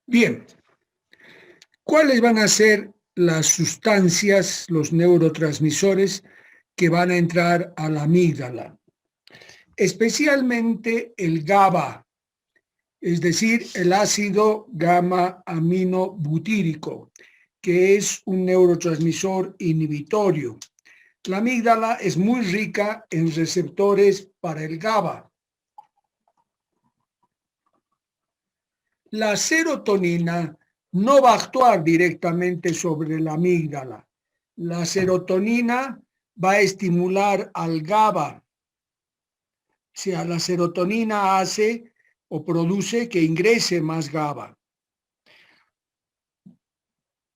Bien, ¿cuáles van a ser las sustancias, los neurotransmisores que van a entrar a la amígdala? Especialmente el GABA, es decir, el ácido gamma-aminobutírico, que es un neurotransmisor inhibitorio. La amígdala es muy rica en receptores para el GABA. La serotonina no va a actuar directamente sobre la amígdala. La serotonina va a estimular al GABA. O sea, la serotonina hace o produce que ingrese más GABA.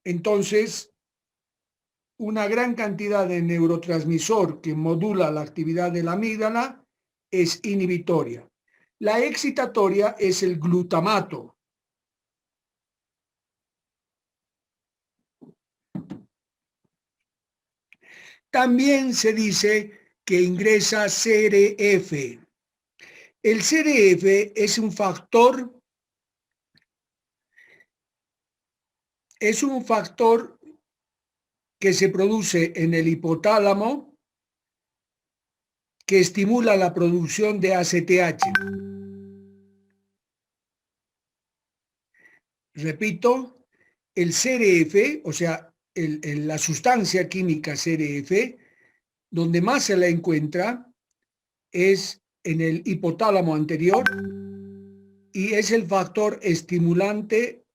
Entonces, una gran cantidad de neurotransmisor que modula la actividad de la amígdala es inhibitoria. La excitatoria es el glutamato. También se dice que ingresa CRF. El CRF es un factor que se produce en el hipotálamo que estimula la producción de ACTH. Repito, el CRF, o sea, la sustancia química CRF, donde más se la encuentra es en el hipotálamo anterior y es el factor estimulante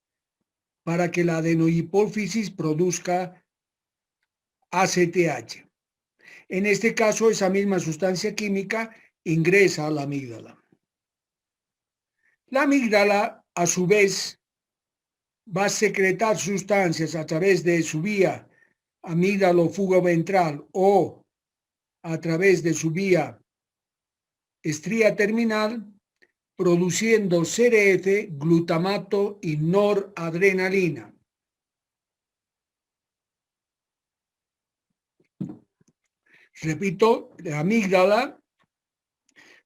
para que la adenohipófisis produzca ACTH. En este caso, esa misma sustancia química ingresa a la amígdala. La amígdala, a su vez, va a secretar sustancias a través de su vía amígdalo-fugo-ventral o a través de su vía estría terminal, produciendo CRF, glutamato y noradrenalina. Repito, la amígdala,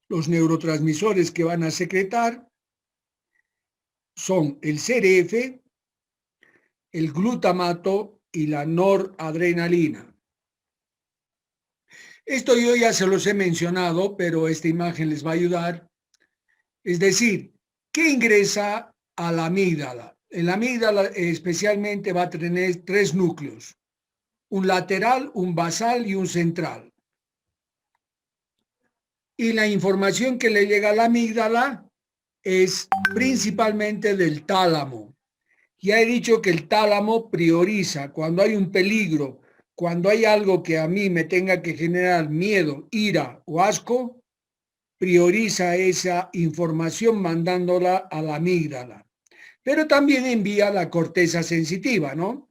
los neurotransmisores que van a secretar son el CRF, el glutamato y la noradrenalina. Esto yo ya se los he mencionado, pero esta imagen les va a ayudar. Es decir, ¿qué ingresa a la amígdala? En la amígdala especialmente va a tener tres núcleos, un lateral, un basal y un central. Y la información que le llega a la amígdala es principalmente del tálamo. Ya he dicho que el tálamo prioriza cuando hay un peligro, cuando hay algo que a mí me tenga que generar miedo, ira o asco, prioriza esa información mandándola a la amígdala. Pero también envía la corteza sensitiva, ¿no?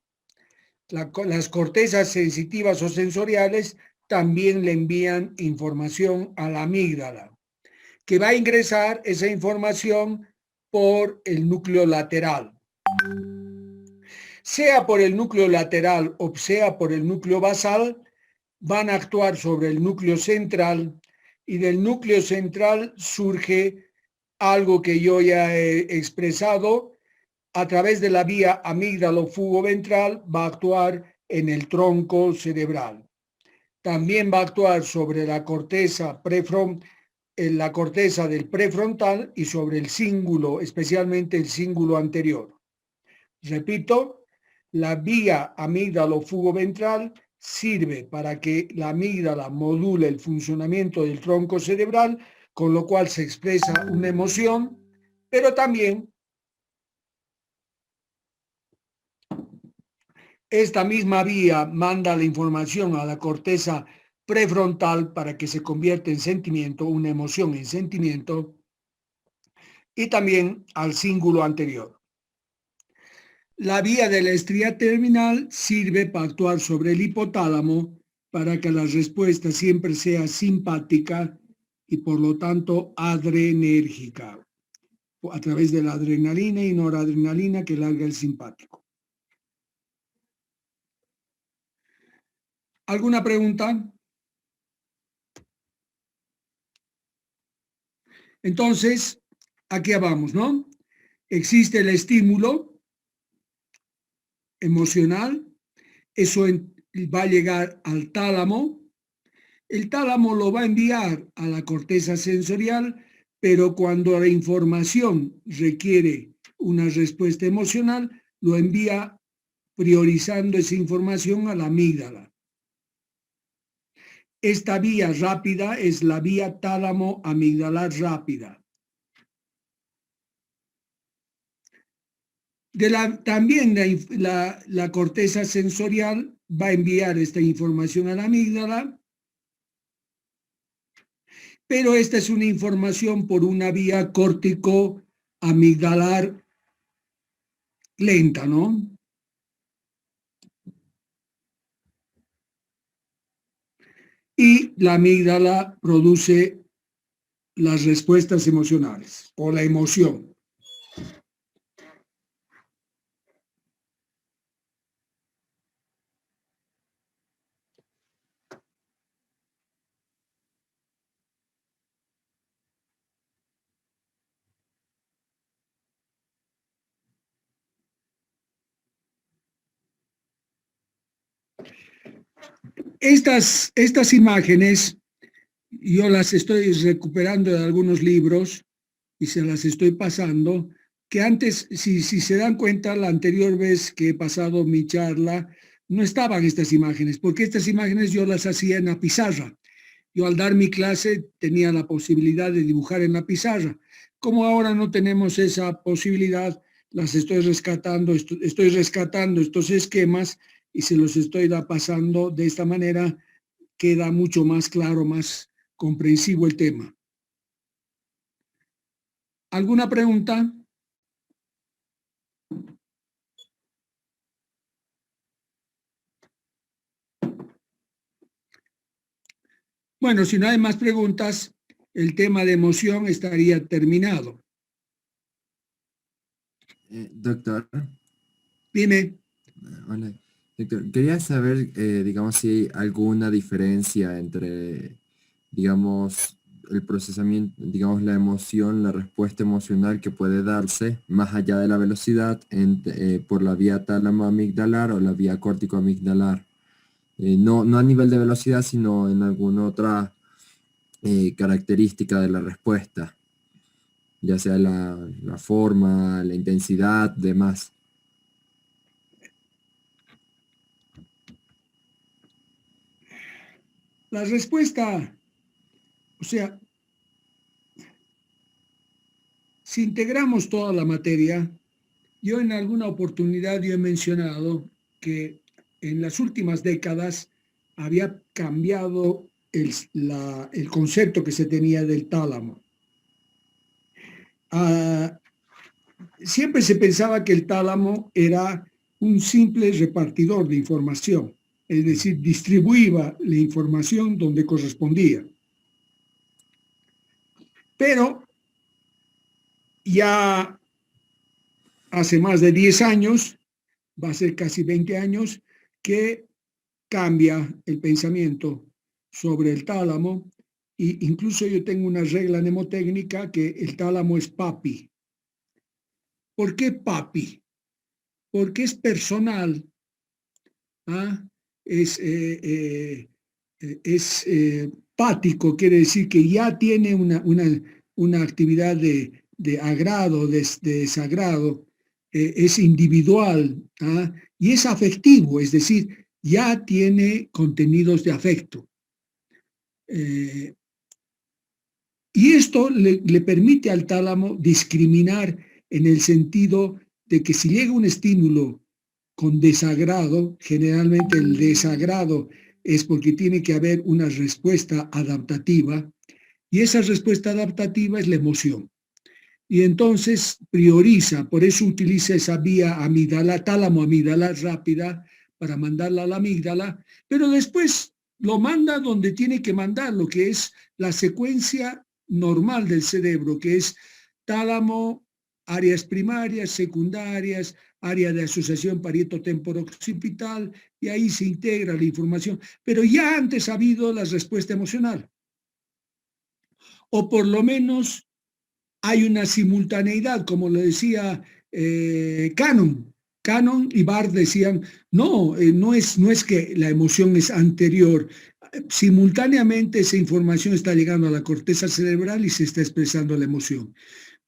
Las cortezas sensitivas o sensoriales también le envían información a la amígdala, que va a ingresar esa información por el núcleo lateral. Sea por el núcleo lateral o sea por el núcleo basal, van a actuar sobre el núcleo central y del núcleo central surge algo que yo ya he expresado, a través de la vía amígdalo-fugo-ventral va a actuar en el tronco cerebral. También va a actuar sobre la corteza en la corteza del prefrontal y sobre el cíngulo, especialmente el cíngulo anterior. Repito, la vía amígdalo-fugo-ventral sirve para que la amígdala module el funcionamiento del tronco cerebral, con lo cual se expresa una emoción, pero también esta misma vía manda la información a la corteza prefrontal para que se convierta en sentimiento, una emoción en sentimiento, y también al cíngulo anterior. La vía de la estría terminal sirve para actuar sobre el hipotálamo para que la respuesta siempre sea simpática y por lo tanto adrenérgica, a través de la adrenalina y noradrenalina que larga el simpático. ¿Alguna pregunta? Entonces, aquí vamos, ¿no? existe el estímulo emocional, eso va a llegar al tálamo, el tálamo lo va a enviar a la corteza sensorial, pero cuando la información requiere una respuesta emocional, lo envía priorizando esa información a la amígdala. Esta vía rápida es la vía tálamo-amigdalar rápida. También la corteza sensorial va a enviar esta información a la amígdala, pero esta es una información por una vía córtico-amigdalar lenta, ¿no? Y la amígdala produce las respuestas emocionales o la emoción. Estas imágenes yo las estoy recuperando de algunos libros y se las estoy pasando, que antes, si se dan cuenta, la anterior vez que he pasado mi charla, no estaban estas imágenes, porque estas imágenes yo las hacía en la pizarra. Yo al dar mi clase tenía la posibilidad de dibujar en la pizarra. Como ahora no tenemos esa posibilidad, las estoy rescatando estos esquemas y se los estoy pasando de esta manera, queda mucho más claro, más comprensivo el tema. ¿Alguna pregunta? Bueno, si no hay más preguntas, el tema de emoción estaría terminado. Doctor. Dime. Hola. Doctor, quería saber, digamos, si hay alguna diferencia entre, digamos, el procesamiento, digamos, la emoción, la respuesta emocional que puede darse más allá de la velocidad por la vía tálamo-amigdalar o la vía córtico-amigdalar. No a nivel de velocidad, sino en alguna otra característica de la respuesta, ya sea la forma, la intensidad, demás. La respuesta, o sea, si integramos toda la materia, yo en alguna oportunidad yo he mencionado que en las últimas décadas había cambiado el concepto que se tenía del tálamo. Siempre se pensaba que el tálamo era un simple repartidor de información, es decir, distribuía la información donde correspondía. Pero ya hace más de 10 años, va a ser casi 20 años, que cambia el pensamiento sobre el tálamo, e incluso yo tengo una regla mnemotécnica que el tálamo es papi. ¿Por qué papi? Porque es personal, ¿ah? Es pático, quiere decir que ya tiene una actividad de agrado, de desagrado, es individual, ¿ah? Y es afectivo, es decir, ya tiene contenidos de afecto. Y esto le permite al tálamo discriminar en el sentido de que si llega un estímulo con desagrado, generalmente el desagrado es porque tiene que haber una respuesta adaptativa, y esa respuesta adaptativa es la emoción. Y entonces prioriza, por eso utiliza esa vía amígdala, tálamo-amígdala rápida para mandarla a la amígdala, pero después lo manda donde tiene que mandar, lo que es la secuencia normal del cerebro, que es tálamo, áreas primarias, secundarias, área de asociación parietotemporo-occipital, y ahí se integra la información. Pero ya antes ha habido la respuesta emocional, o por lo menos hay una simultaneidad, como le decía Cannon. Cannon y Barth decían, no, no es que la emoción es anterior, simultáneamente esa información está llegando a la corteza cerebral y se está expresando la emoción.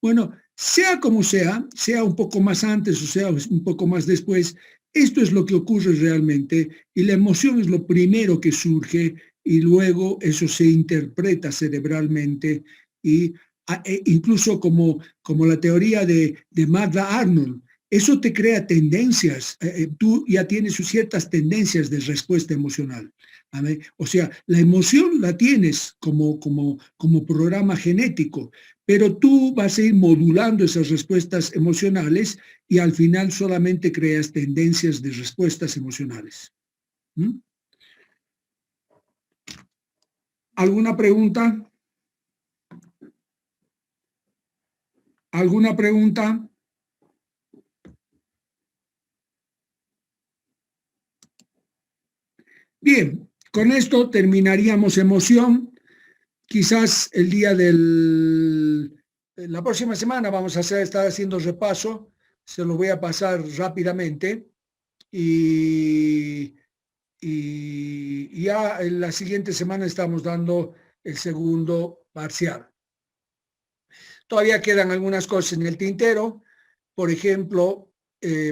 Bueno, sea como sea un poco más antes o sea un poco más después, esto es lo que ocurre realmente y la emoción es lo primero que surge y luego eso se interpreta cerebralmente y incluso como la teoría de Magda Arnold, eso te crea tendencias, tú ya tienes ciertas tendencias de respuesta emocional. O sea, la emoción la tienes como programa genético, pero tú vas a ir modulando esas respuestas emocionales y al final solamente creas tendencias de respuestas emocionales. ¿Mm? ¿Alguna pregunta? ¿Alguna pregunta? Bien, con esto terminaríamos emoción. Quizás el día la próxima semana vamos a estar haciendo repaso, se lo voy a pasar rápidamente y, y ya en la siguiente semana estamos dando el segundo parcial. Todavía quedan algunas cosas en el tintero, por ejemplo,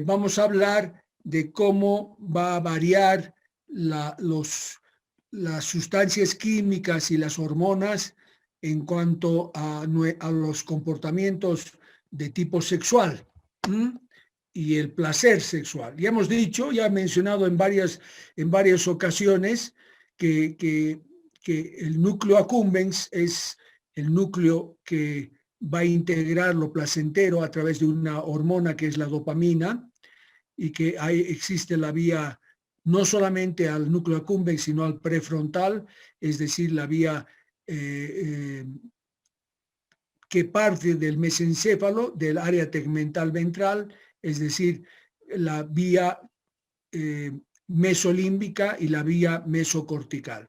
vamos a hablar de cómo va a variar las sustancias químicas y las hormonas en cuanto a los comportamientos de tipo sexual. ¿Mm? Y el placer sexual. Ya hemos dicho, ya he mencionado en varias ocasiones que el núcleo accumbens es el núcleo que va a integrar lo placentero a través de una hormona que es la dopamina y que existe la vía no solamente al núcleo accumbens, sino al prefrontal, es decir, la vía que parte del mesencéfalo, del área tegmental ventral, es decir, la vía mesolímbica y la vía mesocortical.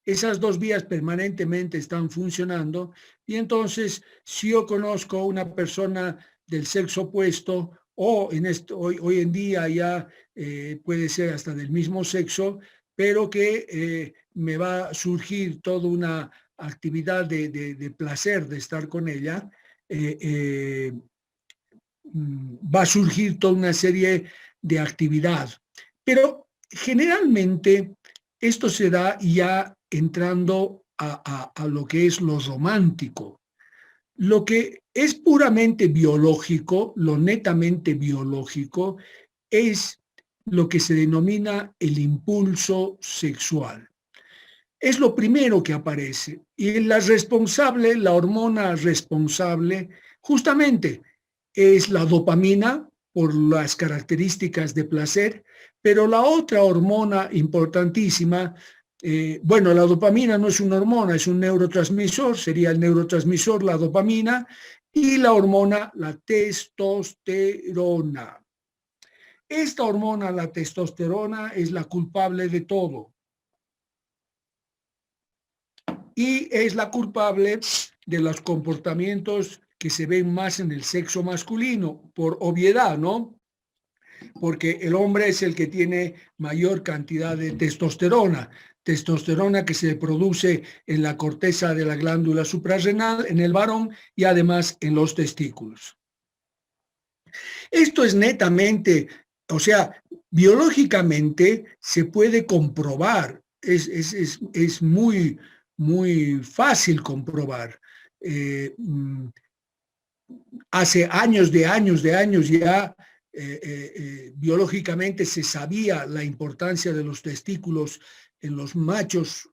Esas dos vías permanentemente están funcionando y entonces si yo conozco a una persona del sexo opuesto o hoy en día ya puede ser hasta del mismo sexo, pero que me va a surgir toda una actividad de placer de estar con ella, va a surgir toda una serie de actividad. Pero generalmente esto se da ya entrando a lo que es lo romántico. Lo que es puramente biológico, lo netamente biológico, es lo que se denomina el impulso sexual. Es lo primero que aparece. Y la hormona responsable, justamente es la dopamina por las características de placer, pero la otra hormona importantísima, bueno, la dopamina no es una hormona, es un neurotransmisor, sería el neurotransmisor, la dopamina, y la hormona, la testosterona. Esta hormona, la testosterona, es la culpable de todo. Y es la culpable de los comportamientos que se ven más en el sexo masculino, por obviedad, ¿no? Porque el hombre es el que tiene mayor cantidad de testosterona que se produce en la corteza de la glándula suprarrenal, en el varón y además en los testículos. Esto es netamente, o sea, biológicamente se puede comprobar, es muy, muy fácil comprobar. Hace años ya biológicamente se sabía la importancia de los testículos en los machos,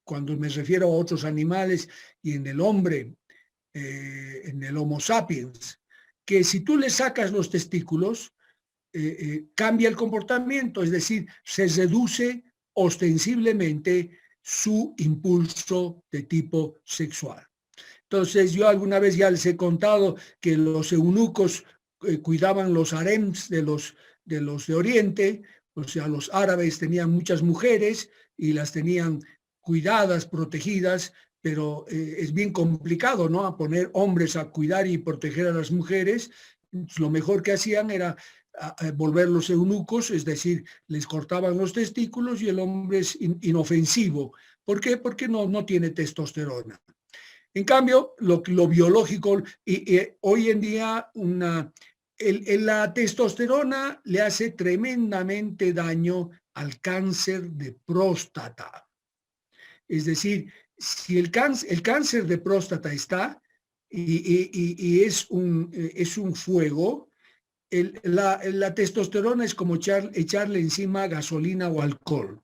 cuando me refiero a otros animales, y en el hombre, en el Homo sapiens, que si tú le sacas los testículos, cambia el comportamiento, es decir, se reduce ostensiblemente su impulso de tipo sexual. Entonces, yo alguna vez ya les he contado que los eunucos cuidaban los harems de los de Oriente, o sea, los árabes tenían muchas mujeres y las tenían cuidadas, protegidas, pero es bien complicado, ¿no? A poner hombres a cuidar y proteger a las mujeres. Lo mejor que hacían era a volverlos eunucos, es decir, les cortaban los testículos y el hombre es inofensivo. ¿Por qué? Porque no tiene testosterona. En cambio, lo biológico, y hoy en día la testosterona le hace tremendamente daño al cáncer de próstata. Es decir, si el cáncer de próstata está y es un fuego, la testosterona es como echarle encima gasolina o alcohol.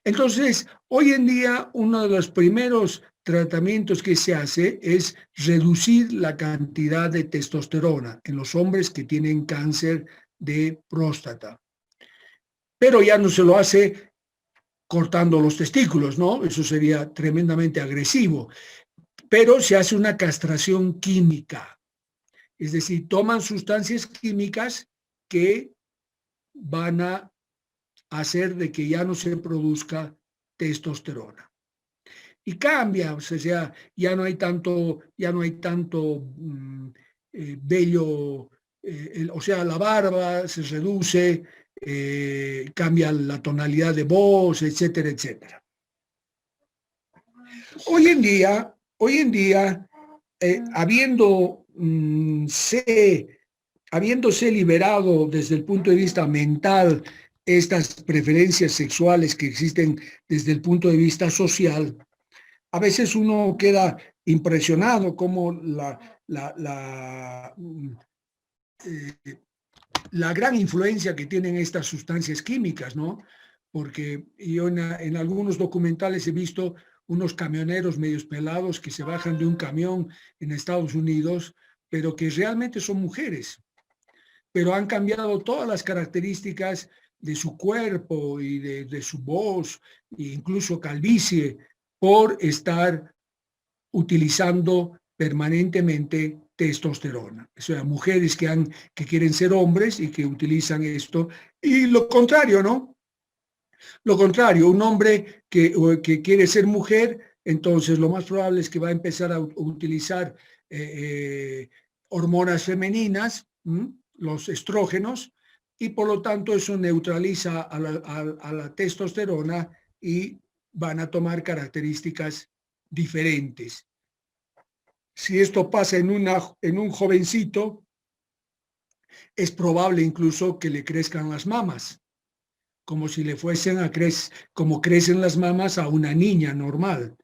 Entonces, hoy en día, uno de los primeros tratamientos que se hace es reducir la cantidad de testosterona en los hombres que tienen cáncer de próstata. Pero ya no se lo hace cortando los testículos, ¿no? Eso sería tremendamente agresivo. Pero se hace una castración química. Es decir, toman sustancias químicas que van a hacer de que ya no se produzca testosterona. Y cambia, o sea, ya no hay tanto vello, o sea, la barba se reduce, cambia la tonalidad de voz, etcétera, etcétera. Hoy en día habiéndose liberado desde el punto de vista mental estas preferencias sexuales que existen desde el punto de vista social, a veces uno queda impresionado como la gran influencia que tienen estas sustancias químicas, ¿no? Porque yo en algunos documentales he visto unos camioneros medios pelados que se bajan de un camión en Estados Unidos, pero que realmente son mujeres, pero han cambiado todas las características de su cuerpo y de su voz, e incluso calvicie, por estar utilizando permanentemente testosterona. O sea, mujeres que quieren ser hombres y que utilizan esto. Y lo contrario, ¿no? Lo contrario, un hombre que quiere ser mujer, entonces lo más probable es que va a empezar a utilizar hormonas femeninas, los estrógenos, y por lo tanto eso neutraliza a la testosterona y van a tomar características diferentes. Si esto pasa en un jovencito, es probable incluso que le crezcan las mamas, como si le fuesen como crecen las mamas a una niña normal.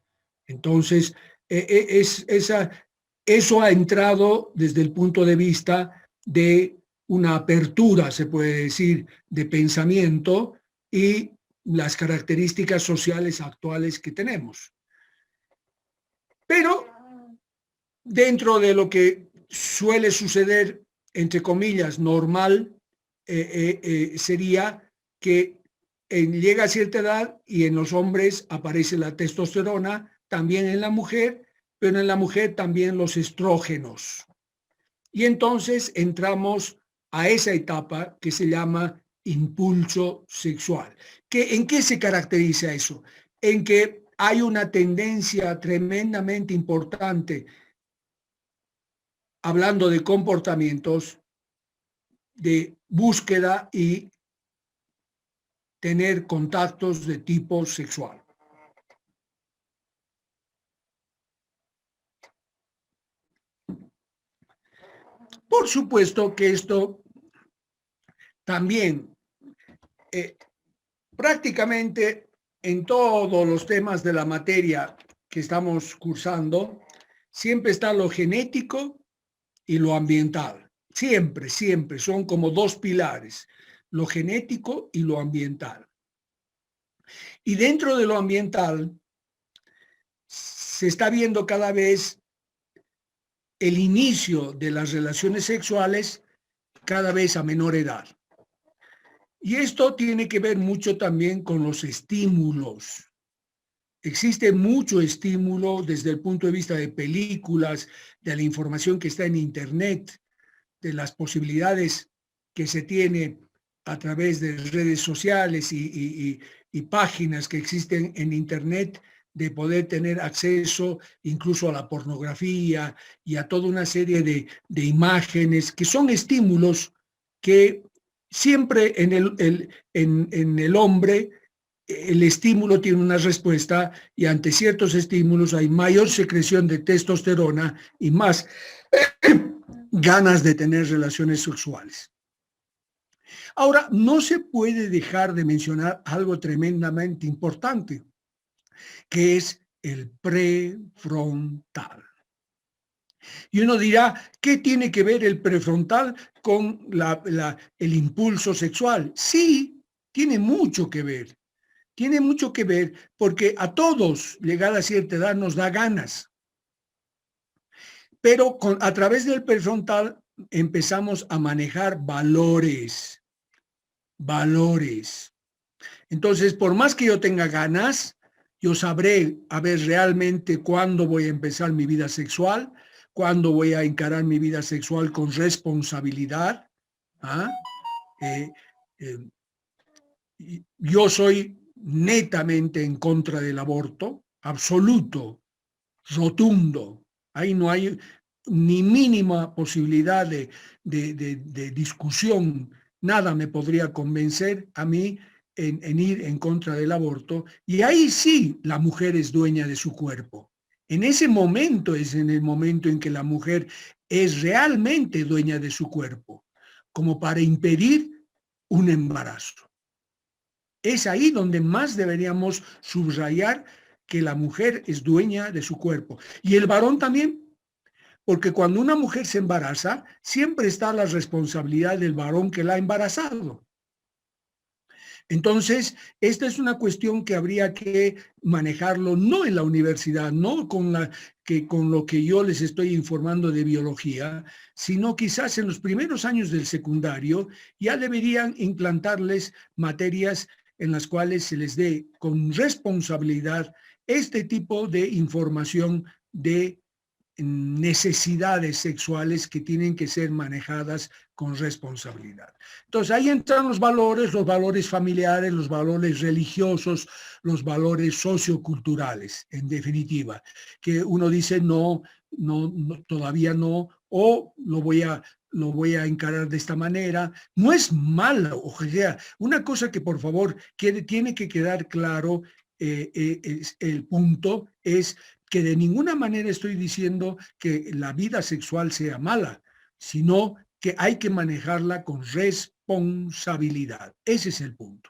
Entonces, eso ha entrado desde el punto de vista de una apertura, se puede decir, de pensamiento y las características sociales actuales que tenemos. Pero dentro de lo que suele suceder, entre comillas, normal, sería que llega a cierta edad y en los hombres aparece la testosterona, también en la mujer, pero en la mujer también los estrógenos. Y entonces entramos a esa etapa que se llama impulso sexual. ¿En qué se caracteriza eso? En que hay una tendencia tremendamente importante, hablando de comportamientos, de búsqueda y tener contactos de tipo sexual. Por supuesto que esto también prácticamente en todos los temas de la materia que estamos cursando, siempre está lo genético y lo ambiental. Siempre, siempre son como dos pilares, lo genético y lo ambiental. Y dentro de lo ambiental se está viendo cada vez el inicio de las relaciones sexuales cada vez a menor edad. Y esto tiene que ver mucho también con los estímulos. Existe mucho estímulo desde el punto de vista de películas, de la información que está en Internet, de las posibilidades que se tiene a través de redes sociales y páginas que existen en Internet de poder tener acceso incluso a la pornografía y a toda una serie de imágenes que son estímulos que siempre en el hombre el estímulo tiene una respuesta y ante ciertos estímulos hay mayor secreción de testosterona y más ganas de tener relaciones sexuales. Ahora, no se puede dejar de mencionar algo tremendamente importante, que es el prefrontal. Y uno dirá, ¿qué tiene que ver el prefrontal con el impulso sexual? Sí, tiene mucho que ver. Tiene mucho que ver porque a todos, llegada a cierta edad, nos da ganas. Pero a través del prefrontal empezamos a manejar valores. Entonces, por más que yo tenga ganas, yo sabré a ver realmente cuándo voy a empezar mi vida sexual, cuándo voy a encarar mi vida sexual con responsabilidad. ¿Ah? Yo soy netamente en contra del aborto, absoluto, rotundo. Ahí no hay ni mínima posibilidad de discusión. Nada me podría convencer a mí en ir en contra del aborto. Y ahí sí la mujer es dueña de su cuerpo. En ese momento es en el momento en que la mujer es realmente dueña de su cuerpo, como para impedir un embarazo. Es ahí donde más deberíamos subrayar que la mujer es dueña de su cuerpo. Y el varón también, porque cuando una mujer se embaraza, siempre está la responsabilidad del varón que la ha embarazado. Entonces, esta es una cuestión que habría que manejarlo no en la universidad, no con lo que yo les estoy informando de biología, sino quizás en los primeros años del secundario ya deberían implantarles materias en las cuales se les dé con responsabilidad este tipo de información de necesidades sexuales que tienen que ser manejadas con responsabilidad. Entonces ahí entran los valores familiares, los valores religiosos, los valores socioculturales, en definitiva, que uno dice no, todavía no, o lo voy a encarar de esta manera. No es malo, o sea, una cosa que por favor tiene que quedar claro, el punto es que de ninguna manera estoy diciendo que la vida sexual sea mala, sino que hay que manejarla con responsabilidad. Ese es el punto.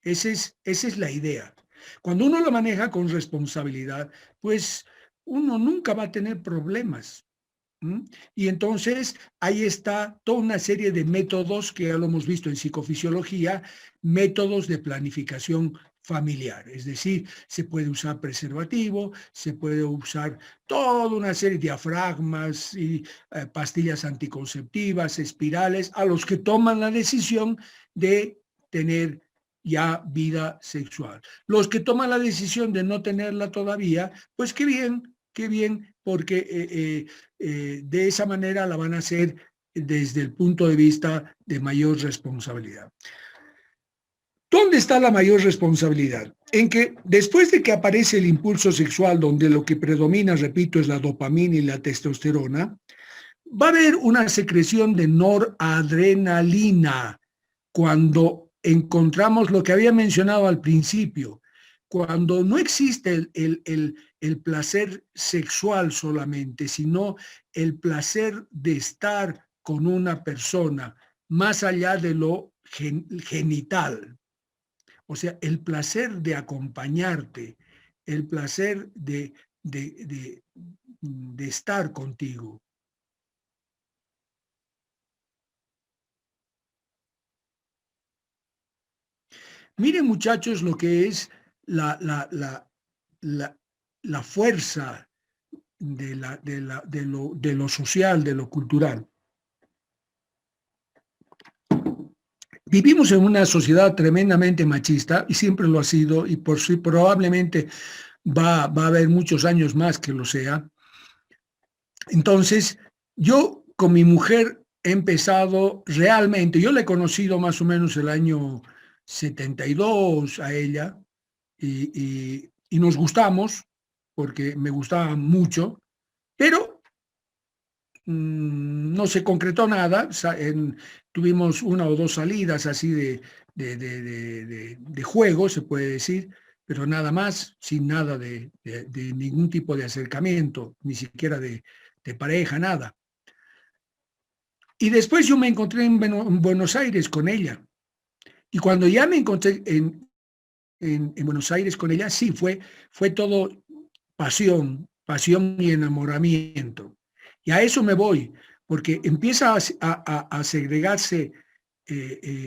Esa es la idea. Cuando uno lo maneja con responsabilidad, pues uno nunca va a tener problemas. Y entonces ahí está toda una serie de métodos que ya lo hemos visto en psicofisiología, métodos de planificación familiar. Es decir, se puede usar preservativo, se puede usar toda una serie de diafragmas y pastillas anticonceptivas, espirales, a los que toman la decisión de tener ya vida sexual. Los que toman la decisión de no tenerla todavía, pues qué bien, porque de esa manera la van a hacer desde el punto de vista de mayor responsabilidad. ¿Dónde está la mayor responsabilidad? En que después de que aparece el impulso sexual, donde lo que predomina, repito, es la dopamina y la testosterona, va a haber una secreción de noradrenalina cuando encontramos lo que había mencionado al principio, cuando no existe el placer sexual solamente, sino el placer de estar con una persona más allá de lo genital. O sea, el placer de acompañarte, el placer de estar contigo. Miren, muchachos, lo que es la fuerza de lo social, de lo cultural. Vivimos en una sociedad tremendamente machista y siempre lo ha sido y por sí probablemente va a haber muchos años más que lo sea. Entonces, yo con mi mujer he empezado realmente, yo la he conocido más o menos el año 72 a ella y y nos gustamos, porque me gustaba mucho, pero no se concretó nada. Tuvimos una o dos salidas así de juego, se puede decir, pero nada más, sin nada de ningún tipo de acercamiento, ni siquiera de pareja, nada. Y después yo me encontré en Buenos Aires con ella. Y cuando ya me encontré en Buenos Aires con ella, sí, fue todo pasión, pasión y enamoramiento. Y a eso me voy, porque empieza a segregarse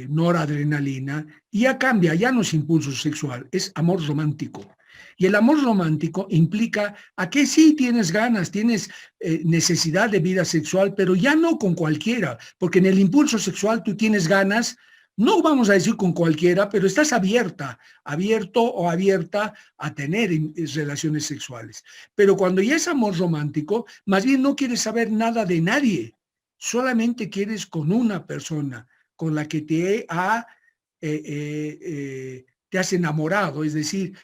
noradrenalina y ya cambia, ya no es impulso sexual, es amor romántico. Y el amor romántico implica a que sí tienes ganas, tienes necesidad de vida sexual, pero ya no con cualquiera, porque en el impulso sexual tú tienes ganas, no vamos a decir con cualquiera, pero estás abierto o abierta a tener relaciones sexuales. Pero cuando ya es amor romántico, más bien no quieres saber nada de nadie, solamente quieres con una persona con la que te has enamorado, es decir,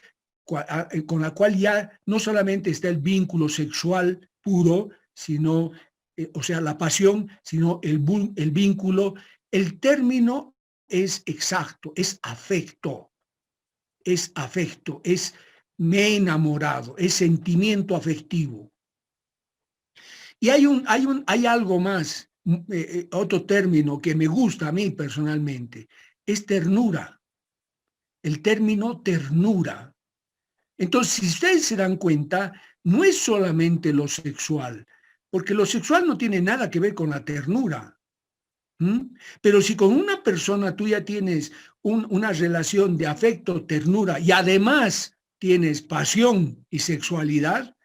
con la cual ya no solamente está el vínculo sexual puro, sino, o sea, la pasión, sino el vínculo, el término es exacto, es afecto, es me he enamorado, es sentimiento afectivo. Y hay algo más, otro término que me gusta a mí personalmente, es ternura, el término ternura. Entonces, si ustedes se dan cuenta, no es solamente lo sexual, porque lo sexual no tiene nada que ver con la ternura. ¿Mm? Pero si con una persona tú ya tienes una relación de afecto, ternura y además tienes pasión y sexualidad,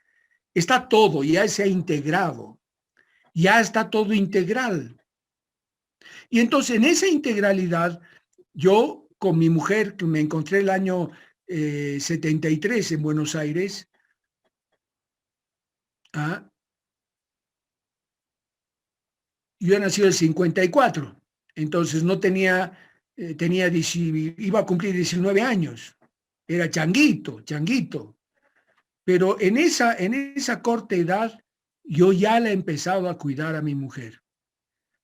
está todo, ya se ha integrado, ya está todo integral. Y entonces en esa integralidad, yo con mi mujer, que me encontré el año 73 en Buenos Aires, ¿ah? Yo he nacido en 54, entonces no tenía, iba a cumplir 19 años, era changuito, pero en esa corta edad yo ya la he empezado a cuidar a mi mujer.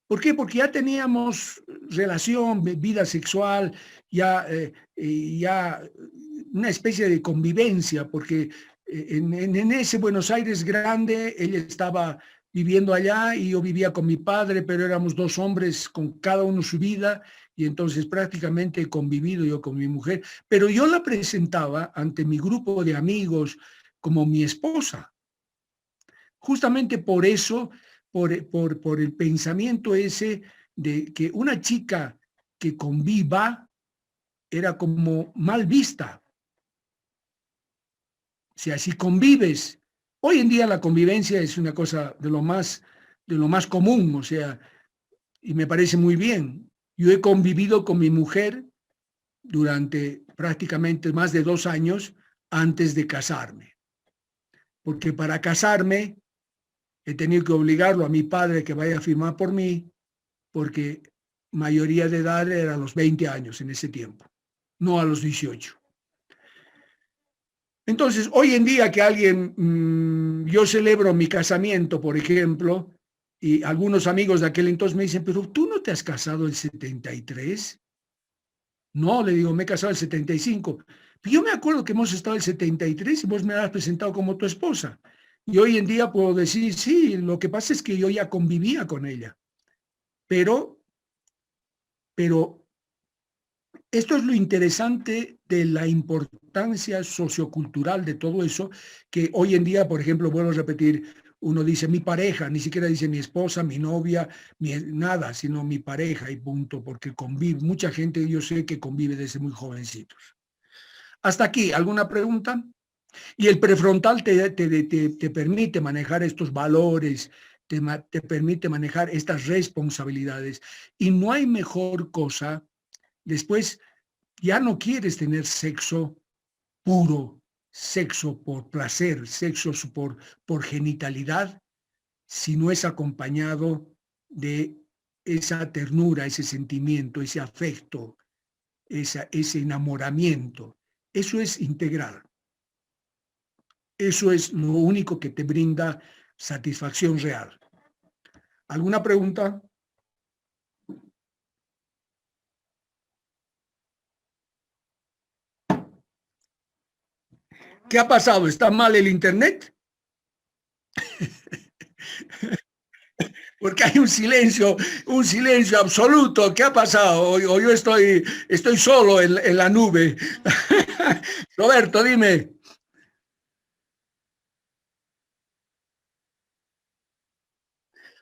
¿Por qué? Porque ya teníamos relación, vida sexual, ya una especie de convivencia, porque en ese Buenos Aires grande ella estaba viviendo allá y yo vivía con mi padre, pero éramos dos hombres con cada uno su vida y entonces prácticamente he convivido yo con mi mujer, pero yo la presentaba ante mi grupo de amigos como mi esposa. Justamente por eso, por el pensamiento ese de que una chica que conviva era como mal vista. O sea, si convives, hoy en día la convivencia es una cosa de lo más común, o sea, y me parece muy bien. Yo he convivido con mi mujer durante prácticamente más de 2 años antes de casarme, porque para casarme he tenido que obligarlo a mi padre que vaya a firmar por mí, porque mayoría de edad era a los 20 años en ese tiempo, no a los 18. Entonces, hoy en día que yo celebro mi casamiento, por ejemplo, y algunos amigos de aquel entonces me dicen, pero tú no te has casado en 73. No, le digo, me he casado en 75. Pero yo me acuerdo que hemos estado en 73 y vos me has presentado como tu esposa. Y hoy en día puedo decir, sí, lo que pasa es que yo ya convivía con ella. Pero esto es lo interesante de la importancia sociocultural de todo eso, que hoy en día, por ejemplo, vuelvo a repetir, uno dice mi pareja, ni siquiera dice mi esposa, mi novia, nada, sino mi pareja y punto, porque convive, mucha gente yo sé que convive desde muy jovencitos. Hasta aquí, ¿alguna pregunta? Y el prefrontal te permite manejar estos valores, te permite manejar estas responsabilidades. Y no hay mejor cosa. Después ya no quieres tener sexo puro, sexo por placer, sexo por genitalidad, si no es acompañado de esa ternura, ese sentimiento, ese afecto, ese enamoramiento. Eso es integral. Eso es lo único que te brinda satisfacción real. ¿Alguna pregunta? ¿Qué ha pasado? ¿Está mal el internet? Porque hay un silencio absoluto. ¿Qué ha pasado? O yo estoy solo en la nube. Roberto, dime.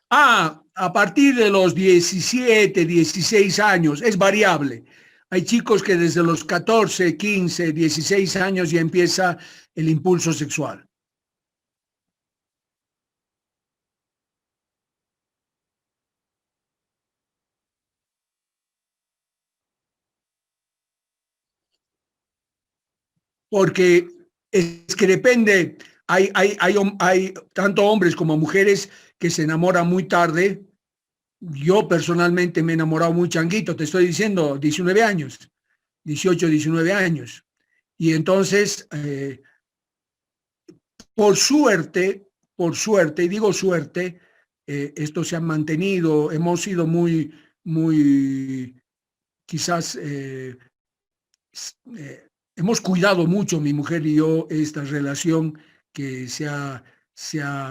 A partir de los 17, 16 años, es variable. Hay chicos que desde los 14, 15, 16 años ya empieza el impulso sexual. Porque es que depende, hay tanto hombres como mujeres que se enamoran muy tarde. Yo personalmente me he enamorado muy changuito, te estoy diciendo, 19 años, 18, 19 años. Y entonces, por suerte, y digo suerte, esto se ha mantenido, hemos sido muy, quizás, hemos cuidado mucho, mi mujer y yo, esta relación que se ha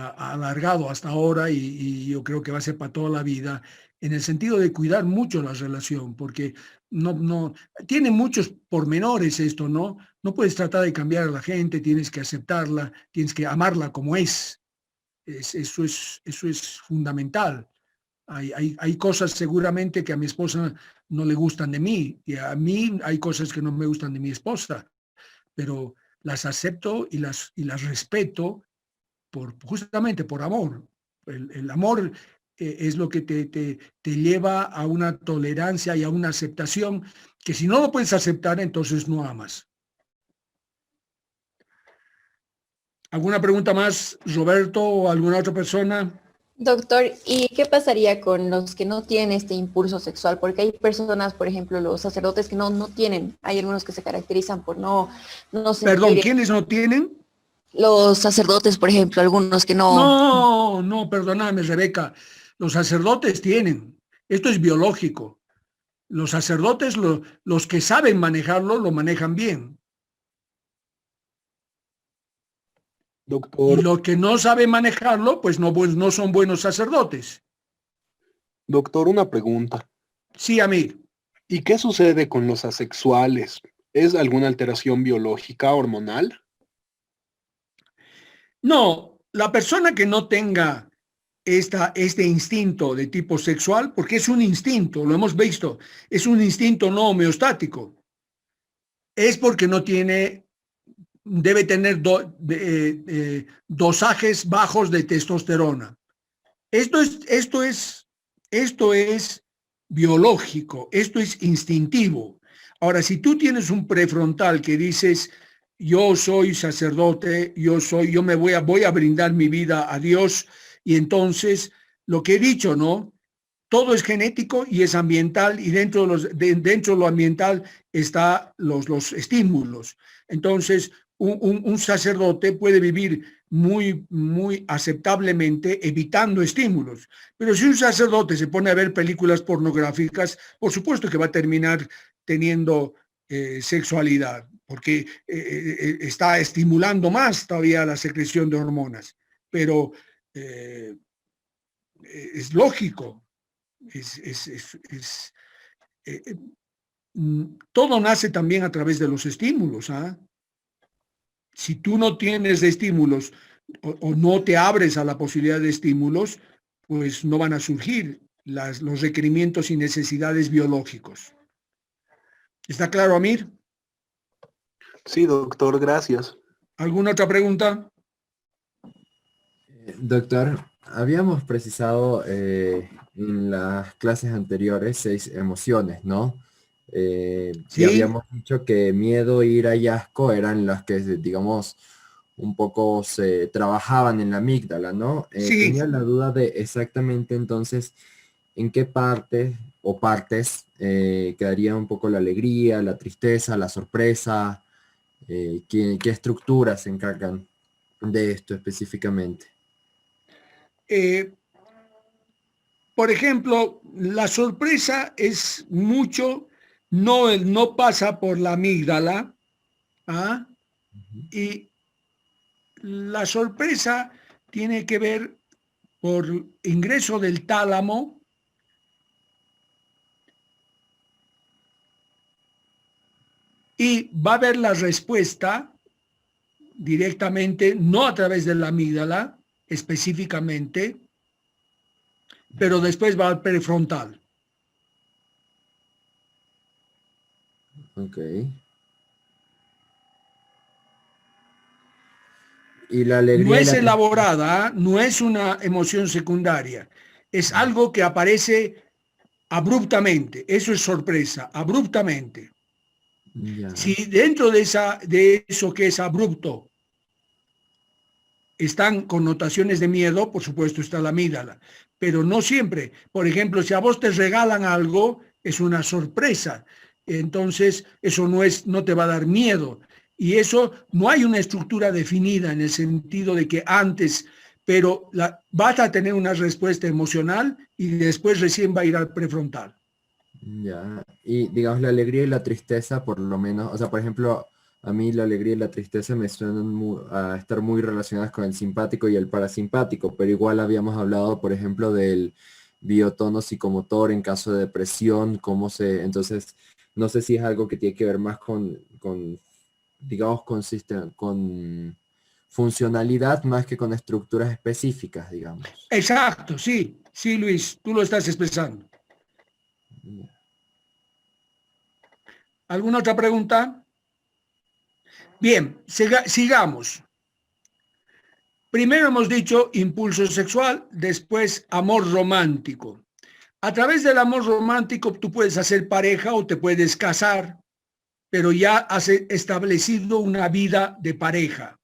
alargado hasta ahora y yo creo que va a ser para toda la vida, en el sentido de cuidar mucho la relación, porque no, tiene muchos pormenores esto, ¿no? No puedes tratar de cambiar a la gente, tienes que aceptarla, tienes que amarla como es. Eso es fundamental. Hay cosas seguramente que a mi esposa no le gustan de mí y a mí hay cosas que no me gustan de mi esposa, pero las acepto y las respeto justamente por amor. El amor es lo que te lleva a una tolerancia y a una aceptación que si no lo puedes aceptar, entonces no amas. ¿Alguna pregunta más, Roberto, o alguna otra persona? Doctor, ¿y qué pasaría con los que no tienen este impulso sexual? Porque hay personas, por ejemplo, los sacerdotes que no tienen, hay algunos que se caracterizan por no Perdón, sentir, ¿quiénes no tienen? los sacerdotes, por ejemplo, algunos que no. No, perdóname, Rebeca. Los sacerdotes tienen. Esto es biológico. Los sacerdotes, los que saben manejarlo, lo manejan bien. Y Doctor, los que no saben manejarlo, pues no son buenos sacerdotes. doctor, una pregunta. Sí, Amir. ¿Y qué sucede con los asexuales? ¿Es alguna alteración biológica, hormonal? No, la persona que no tenga este instinto de tipo sexual, porque es un instinto, lo hemos visto, es un instinto no homeostático, es porque no tiene, debe tener dosajes bajos de testosterona. Esto es, esto es, esto es biológico, esto es instintivo. Ahora, si tú tienes un prefrontal que dices, yo soy sacerdote, yo voy a brindar mi vida a Dios, y entonces lo que he dicho, ¿no? Todo es genético y es ambiental, y dentro de lo ambiental está los estímulos. Entonces, un sacerdote puede vivir muy aceptablemente evitando estímulos. Pero si un sacerdote se pone a ver películas pornográficas, por supuesto que va a terminar teniendo sexualidad, porque está estimulando más todavía la secreción de hormonas. Pero eh, es lógico, es, es, es, es eh, eh, todo nace también a través de los estímulos. ¿Ah? Si tú no tienes estímulos o no te abres a la posibilidad de estímulos, pues no van a surgir los requerimientos y necesidades biológicos. ¿Está claro, Amir? Sí, doctor, gracias. ¿Alguna otra pregunta? Doctor, habíamos precisado en las clases anteriores 6 emociones, ¿no? Y Sí, habíamos dicho que miedo, ira y asco eran las que, digamos, un poco se trabajaban en la amígdala, ¿no? Tenía sí. la duda de exactamente entonces en qué parte o partes quedaría un poco la alegría, la tristeza, la sorpresa, qué estructuras se encargan. de esto específicamente? Eh, por ejemplo, la sorpresa es mucho, no pasa por la amígdala, ¿ah? Y la sorpresa tiene que ver por ingreso del tálamo y va a haber la respuesta directamente, no a través de la amígdala específicamente, pero después va al prefrontal. Ok. Y la No alegría y es la tristeza. elaborada, no es una emoción secundaria, es algo que aparece abruptamente, eso es sorpresa, abruptamente. Ya. Si dentro de eso que es abrupto están connotaciones de miedo, por supuesto está la amígdala, pero no siempre. Por ejemplo, si a vos te regalan algo, es una sorpresa. Entonces, eso no te va a dar miedo. Y eso no hay una estructura definida en el sentido de que antes, pero vas a tener una respuesta emocional y después recién va a ir al prefrontal. Ya. Y digamos la alegría y la tristeza, por lo menos, o sea, por ejemplo, a mí la alegría y la tristeza me suenan a estar muy relacionadas con el simpático y el parasimpático, pero igual habíamos hablado, por ejemplo, del biotono psicomotor en caso de depresión, entonces, no sé si es algo que tiene que ver más con digamos, con funcionalidad más que con estructuras específicas, digamos. Exacto, sí, sí, Luis, tú lo estás expresando. ¿Alguna otra pregunta? Bien, sigamos. Primero hemos dicho impulso sexual, después amor romántico. A través del amor romántico tú puedes hacer pareja o te puedes casar, pero ya has establecido una vida de pareja.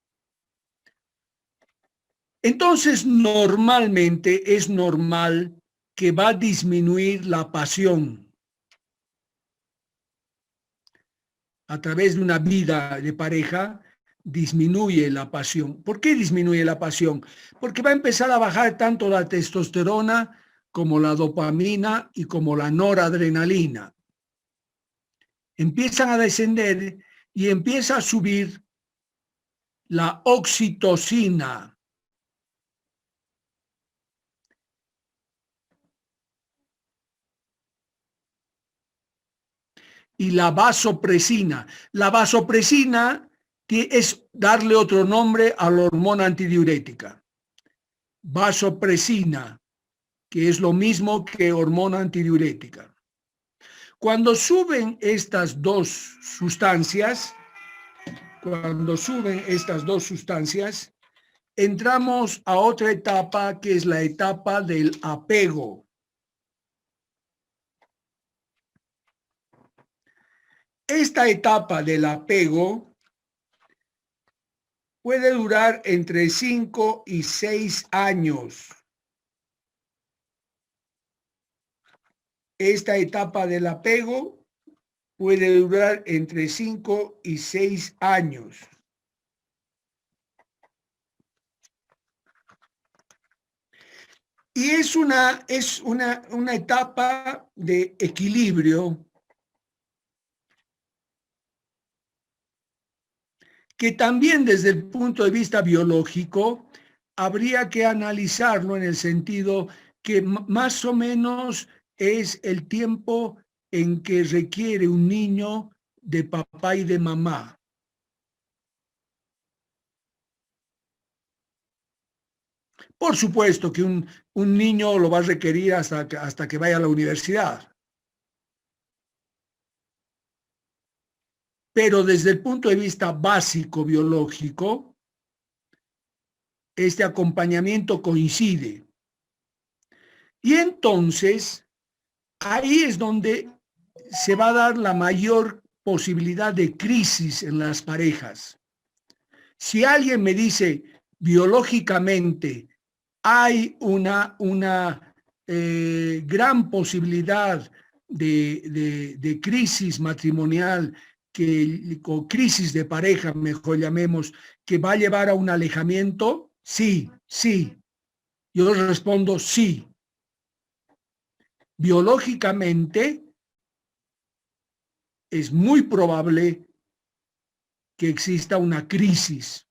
Entonces, normalmente es normal que va a disminuir la pasión a través de una vida de pareja. Disminuye la pasión. ¿Por qué disminuye la pasión? Porque va a empezar a bajar tanto la testosterona como la dopamina y como la noradrenalina. Empiezan a descender y empieza a subir la oxitocina. Y la vasopresina. La vasopresina es darle otro nombre a la hormona antidiurética. Vasopresina, que es lo mismo que hormona antidiurética. Cuando suben estas dos sustancias, entramos a otra etapa que es la etapa del apego. Esta etapa del apego puede durar entre 5 y 6 años. Esta etapa del apego puede durar entre 5 y 6 años. Y es una etapa de equilibrio que también desde el punto de vista biológico habría que analizarlo en el sentido que más o menos es el tiempo en que requiere un niño de papá y de mamá. Por supuesto que un niño lo va a requerir hasta que vaya a la universidad. Pero desde el punto de vista básico biológico, este acompañamiento coincide. Y entonces, ahí es donde se va a dar la mayor posibilidad de crisis en las parejas. Si alguien me dice biológicamente hay una gran posibilidad de crisis matrimonial o crisis de pareja, mejor llamemos, que va a llevar a un alejamiento? Sí, sí. Yo respondo sí. Biológicamente es muy probable que exista una crisis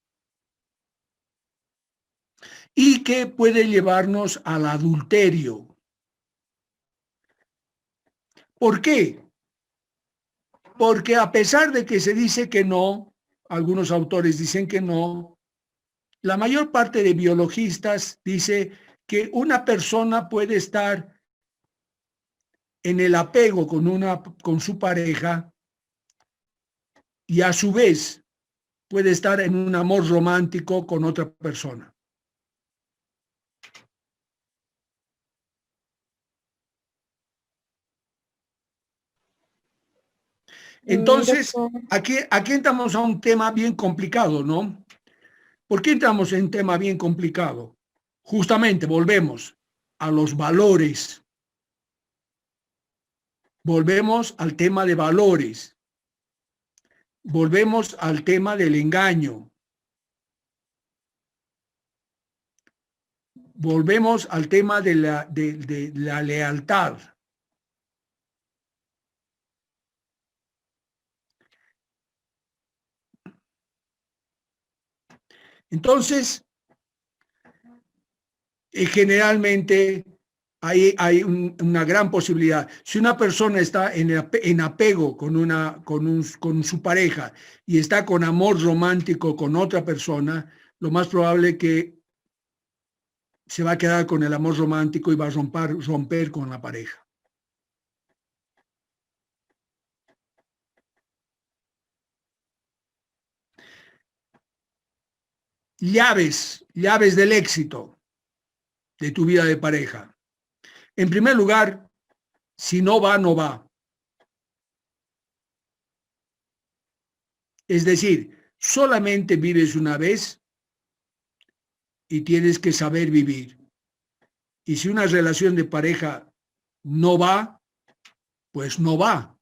y que puede llevarnos al adulterio. ¿Por qué? Porque a pesar de que se dice que no, algunos autores dicen que no, la mayor parte de biologistas dice que una persona puede estar en el apego con su pareja y a su vez puede estar en un amor romántico con otra persona. Entonces, Doctor, aquí entramos a un tema bien complicado, ¿no? ¿Por qué entramos en un tema bien complicado? Justamente volvemos a los valores. Volvemos al tema de valores. Volvemos al tema del engaño. Volvemos al tema de la lealtad. Entonces, generalmente hay una gran posibilidad. Si una persona está en apego con su pareja y está con amor romántico con otra persona, lo más probable que se va a quedar con el amor romántico y va a romper con la pareja. Llaves del éxito de tu vida de pareja. En primer lugar, si no va, no va. Es decir, solamente vives una vez y tienes que saber vivir. Y si una relación de pareja no va, pues no va.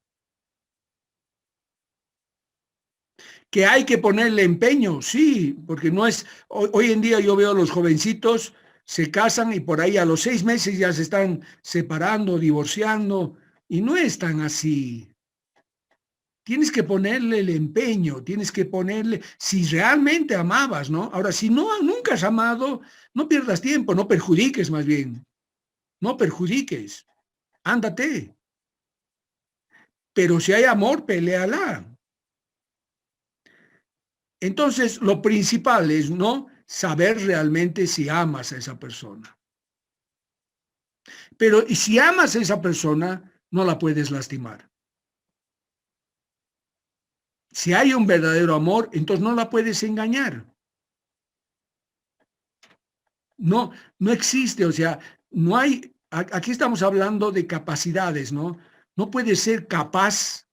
Que hay que ponerle empeño, sí, porque no es, hoy en día yo veo a los jovencitos se casan y por ahí a los 6 meses ya se están separando, divorciando, y no es tan así. Tienes que ponerle el empeño, tienes que ponerle, si realmente amabas, ¿no? Ahora, si no, nunca has amado, no pierdas tiempo, no perjudiques más bien, no perjudiques, ándate. Pero si hay amor, peléala. Entonces, lo principal es, ¿no? Saber realmente si amas a esa persona. Pero y si amas a esa persona, no la puedes lastimar. Si hay un verdadero amor, entonces no la puedes engañar. No, no existe, o sea, no hay, aquí estamos hablando de capacidades, ¿no? No puedes ser capaz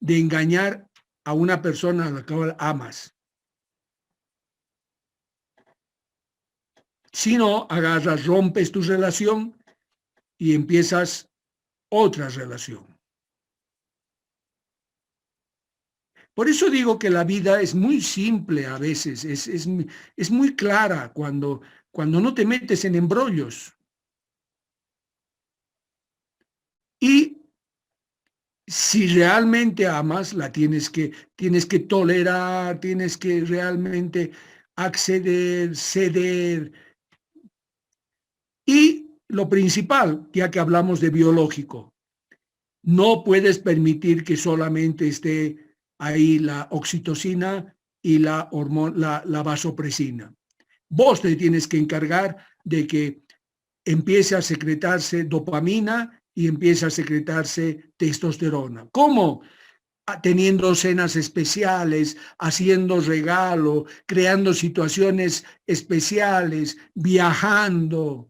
de engañar a una persona a la cual amas. Si no, agarras, rompes tu relación y empiezas otra relación. Por eso digo que la vida es muy simple a veces, es muy clara cuando no te metes en embrollos. Y si realmente amas, tienes que tolerar, tienes que realmente acceder, ceder. Y lo principal, ya que hablamos de biológico, no puedes permitir que solamente esté ahí la oxitocina y la vasopresina. Vos te tienes que encargar de que empiece a secretarse dopamina y empiece a secretarse testosterona. ¿Cómo? Teniendo cenas especiales, haciendo regalo, creando situaciones especiales, viajando.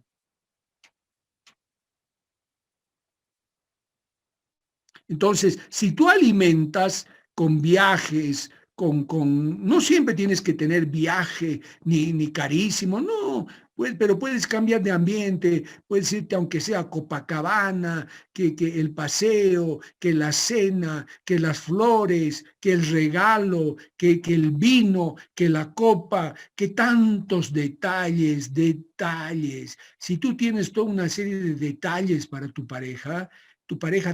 Entonces, si tú alimentas con viajes, no siempre tienes que tener viaje ni carísimo, no, pues, pero puedes cambiar de ambiente, puedes irte aunque sea a Copacabana, que el paseo, que la cena, que las flores, que el regalo, que el vino, que la copa, que tantos detalles, detalles. Si tú tienes toda una serie de detalles para tu pareja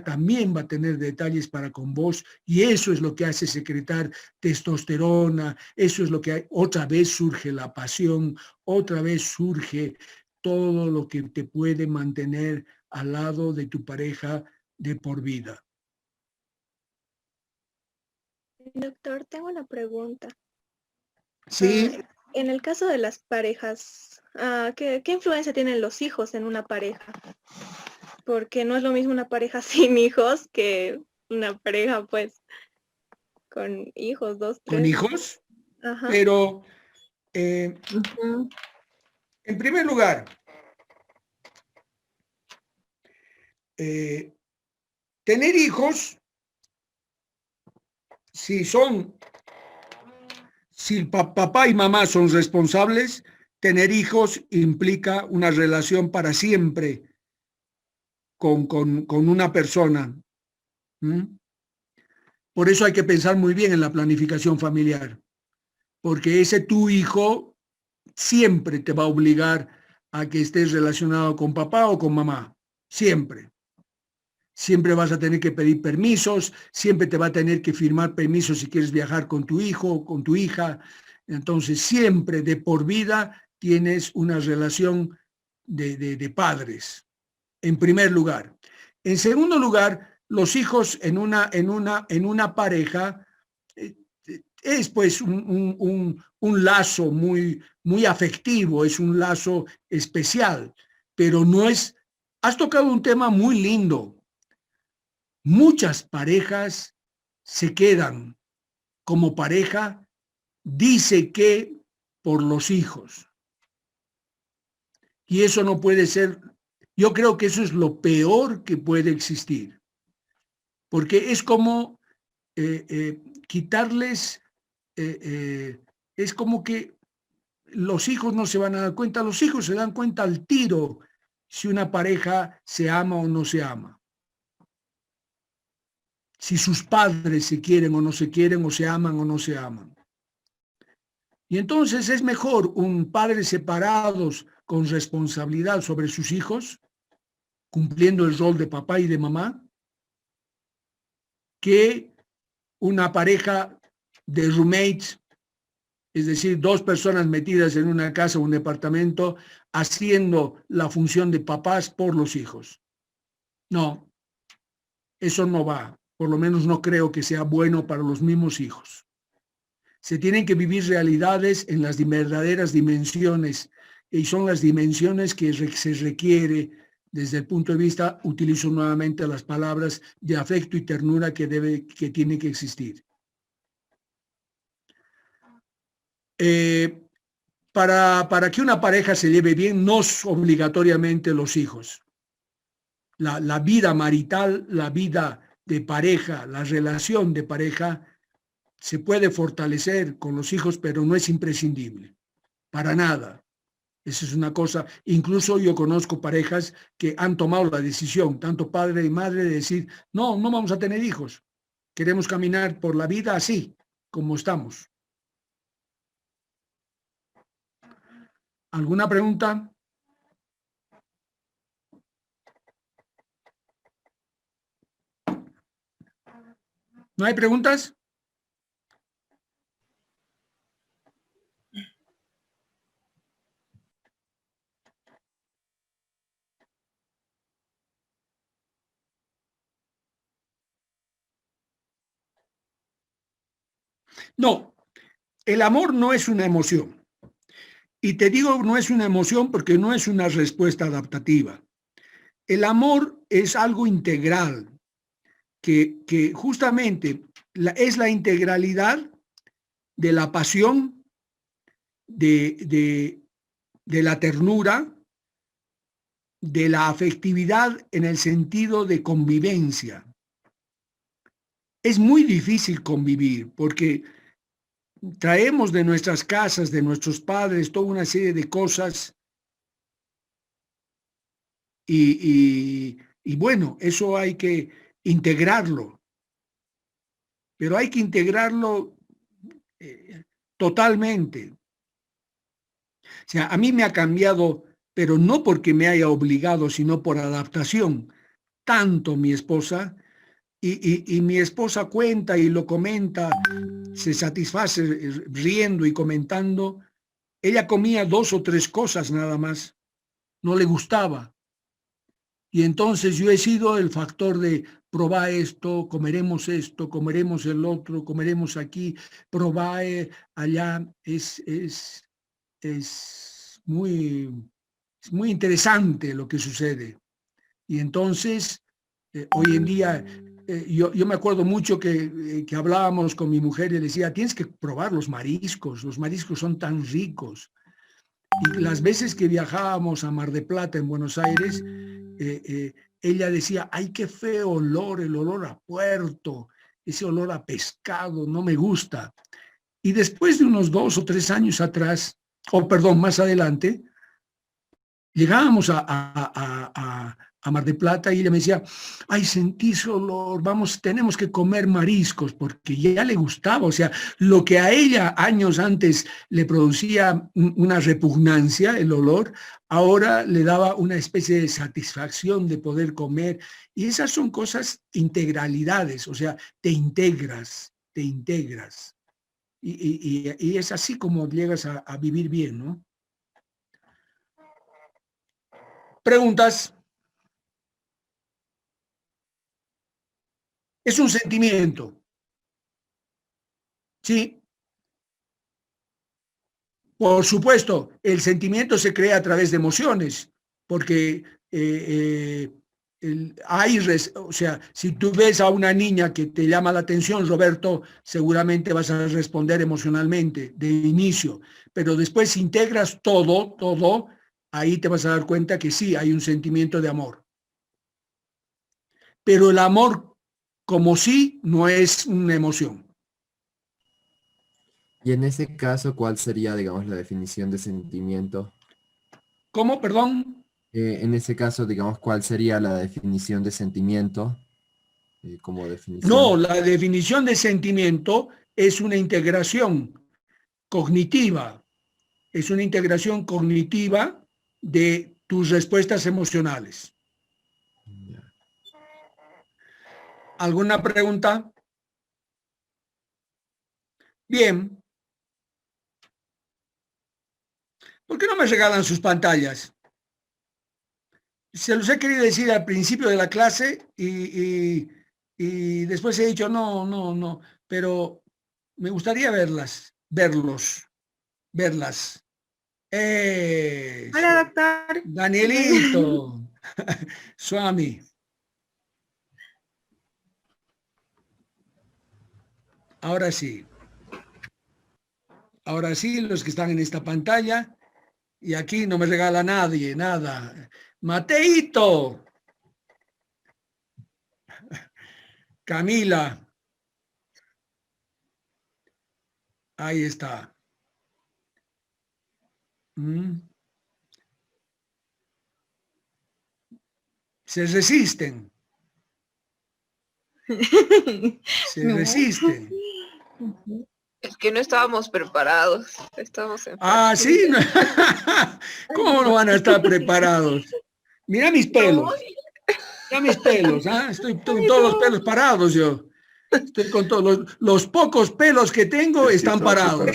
también va a tener detalles para con vos y eso es lo que hace secretar testosterona, eso es lo que hay. Otra vez surge la pasión, otra vez surge todo lo que te puede mantener al lado de tu pareja de por vida. Doctor, tengo una pregunta. Sí, En el caso de las parejas, ¿qué influencia tienen los hijos en una pareja? Porque no es lo mismo una pareja sin hijos que una pareja pues con hijos, dos, con tres. hijos, Ajá. pero Ujú. en primer lugar, tener hijos, si papá y mamá son responsables, tener hijos implica una relación para siempre con una persona. ¿Mm? Por eso hay que pensar muy bien en la planificación familiar, porque ese tu hijo siempre te va a obligar a que estés relacionado con papá o con mamá, siempre. Siempre vas a tener que pedir permisos, siempre te va a tener que firmar permisos si quieres viajar con tu hijo o con tu hija. Entonces, siempre de por vida tienes una relación de padres, en primer lugar. En segundo lugar, los hijos en una pareja es pues un lazo muy afectivo, es un lazo especial, pero no es... Has tocado un tema muy lindo. Muchas parejas se quedan como pareja, dice que por los hijos. Y eso no puede ser, yo creo que eso es lo peor que puede existir, porque es como quitarles, es como que los hijos no se van a dar cuenta, los hijos se dan cuenta al tiro si una pareja se ama o no se ama. Si sus padres se quieren o no se quieren, o se aman o no se aman. Y entonces es mejor un padre separados con responsabilidad sobre sus hijos, cumpliendo el rol de papá y de mamá, que una pareja de roommates, es decir, dos personas metidas en una casa o un departamento, haciendo la función de papás por los hijos. No, eso no va. Por lo menos no creo que sea bueno para los mismos hijos. Se tienen que vivir realidades en las verdaderas dimensiones y son las dimensiones que se requiere desde el punto de vista, utilizo nuevamente las palabras de afecto y ternura que tiene que existir. Para que una pareja se lleve bien, no es obligatoriamente los hijos. La vida marital, la vida de pareja, la relación de pareja, se puede fortalecer con los hijos, pero no es imprescindible, para nada. Esa es una cosa, incluso yo conozco parejas que han tomado la decisión, tanto padre y madre, de decir, no vamos a tener hijos, queremos caminar por la vida así, como estamos. ¿Alguna pregunta? ¿No hay preguntas? No, el amor no es una emoción. Y te digo, no es una emoción porque no es una respuesta adaptativa. El amor es algo integral, que justamente es la integralidad de la pasión, de la ternura, de la afectividad en el sentido de convivencia. Es muy difícil convivir porque traemos de nuestras casas, de nuestros padres, toda una serie de cosas y bueno, eso hay que integrarlo, pero hay que integrarlo totalmente. O sea, a mí me ha cambiado, pero no porque me haya obligado, sino por adaptación, tanto mi esposa, y mi esposa cuenta y lo comenta, se satisface riendo y comentando. Ella comía 2 o 3 cosas nada más, no le gustaba. Y entonces yo he sido el factor de probar esto, comeremos el otro, comeremos aquí, probar allá. Es muy interesante lo que sucede. Y entonces, hoy en día, yo me acuerdo mucho que hablábamos con mi mujer y le decía, tienes que probar los mariscos son tan ricos. Y las veces que viajábamos a Mar de Plata en Buenos Aires, ella decía, ay, qué feo olor, el olor a puerto, ese olor a pescado, no me gusta. Y después de unos 2 o 3 años atrás, más adelante, llegábamos a Mar de Plata y ella me decía, ay, sentí ese olor, vamos, tenemos que comer mariscos, porque ya le gustaba, o sea, lo que a ella años antes le producía una repugnancia, el olor, ahora le daba una especie de satisfacción de poder comer, y esas son cosas, integralidades, o sea, te integras, y es así como llegas a vivir bien, ¿no? Preguntas. Es un sentimiento. Sí, por supuesto, el sentimiento se crea a través de emociones, porque o sea, si tú ves a una niña que te llama la atención, Roberto, seguramente vas a responder emocionalmente de inicio, pero después si integras todo, ahí te vas a dar cuenta que sí, hay un sentimiento de amor. Pero el amor como sí no es una emoción. Y en ese caso, ¿cuál sería, digamos, la definición de sentimiento? ¿Cómo? Perdón. En ese caso, digamos, ¿cuál sería la definición de sentimiento como definición? No, la definición de sentimiento es una integración cognitiva, de tus respuestas emocionales. ¿Alguna pregunta? Bien. ¿Por qué no me regalan sus pantallas? Se los he querido decir al principio de la clase y después he dicho no, pero me gustaría verlos. Hola, doctor. Danielito, Swami. Ahora sí. Ahora sí, los que están en esta pantalla. Y aquí no me regala nadie, nada. Mateito. Camila. Ahí está. Se resisten. Resisten. Es que no estábamos preparados. Estábamos en sí. ¿Cómo no van a estar preparados? Mira mis pelos. Mira mis pelos. Estoy con todos los pelos parados yo. Estoy con todos los pocos pelos que tengo están parados.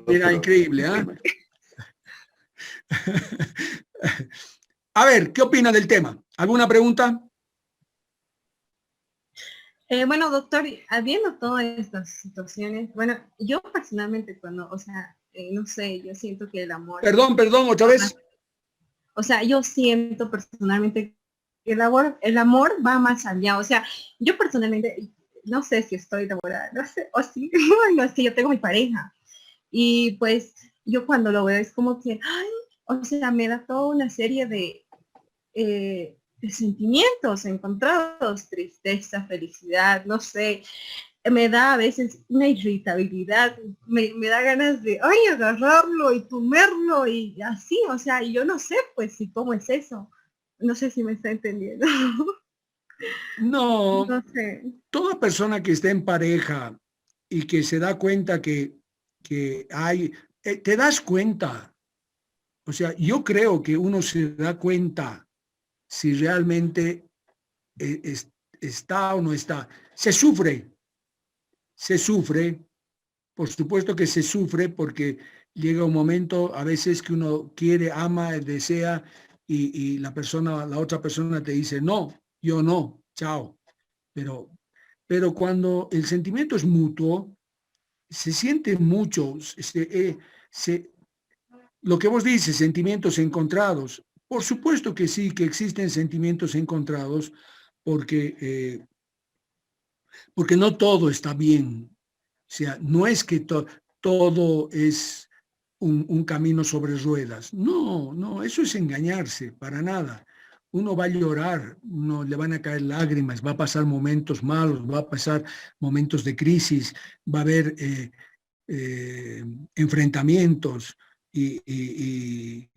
Mira, increíble. A ver, ¿qué opina del tema? ¿Alguna pregunta? Bueno, doctor, viendo todas estas situaciones, bueno, yo personalmente cuando, no sé, yo siento que el amor... Perdón, otra vez. O sea, yo siento personalmente que el amor va más allá. O sea, yo personalmente, no sé si estoy enamorada, no sé, o sí, no sé, yo tengo mi pareja. Y pues yo cuando lo veo es como que, me da toda una serie de sentimientos encontrados, tristeza, felicidad, no sé. me da a veces una irritabilidad, me da ganas de, ay, agarrarlo y comerlo y así, o sea, y yo no sé, pues, si cómo es eso. No sé si me está entendiendo. No, No sé. toda persona que esté en pareja y que se da cuenta que hay, te das cuenta. O sea, yo creo que uno se da cuenta si realmente está o no está. Se sufre, por supuesto que se sufre porque llega un momento a veces que uno quiere, ama, desea y la otra persona te dice, no, yo no, chao. Pero, pero cuando el sentimiento es mutuo, se siente mucho, lo que vos dices, sentimientos encontrados. Por supuesto que sí, que existen sentimientos encontrados, porque, porque no todo está bien. O sea, no es que todo es un camino sobre ruedas. No, no, eso es engañarse, para nada. Uno va a llorar, uno le van a caer lágrimas, va a pasar momentos malos, va a pasar momentos de crisis, va a haber enfrentamientos y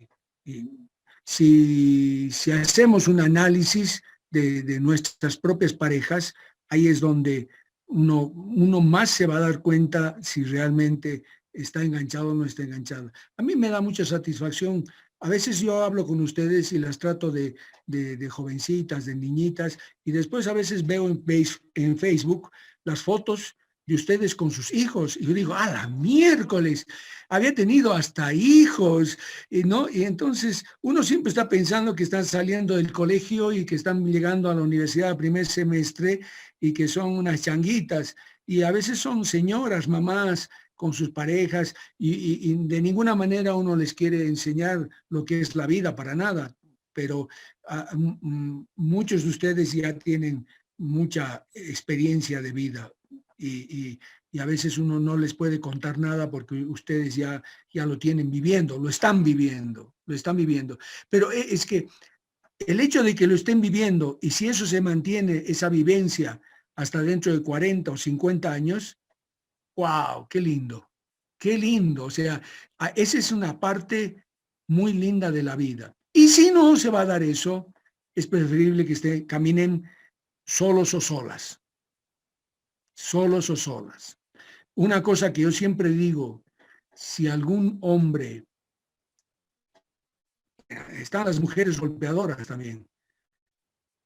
si hacemos un análisis de nuestras propias parejas, ahí es donde uno más se va a dar cuenta si realmente está enganchado o no está enganchado. A mí me da mucha satisfacción. A veces yo hablo con ustedes y las trato de jovencitas, de niñitas, y después a veces veo en Facebook las fotos de ustedes con sus hijos. Y yo digo, ¡a la miércoles! Había tenido hasta hijos, ¿no? Y entonces uno siempre está pensando que están saliendo del colegio y que están llegando a la universidad a primer semestre y que son unas changuitas. Y a veces son señoras, mamás con sus parejas y de ninguna manera uno les quiere enseñar lo que es la vida, para nada. Pero muchos de ustedes ya tienen mucha experiencia de vida y a veces uno no les puede contar nada porque ustedes ya lo tienen viviendo, lo están viviendo. Pero es que el hecho de que lo estén viviendo y si eso se mantiene, esa vivencia, hasta dentro de 40 o 50 años, ¡wow! ¡Qué lindo! ¡Qué lindo! O sea, esa es una parte muy linda de la vida. Y si no se va a dar eso, es preferible que caminen solos o solas. Solos o solas. Una cosa que yo siempre digo, si algún hombre, están las mujeres golpeadoras también.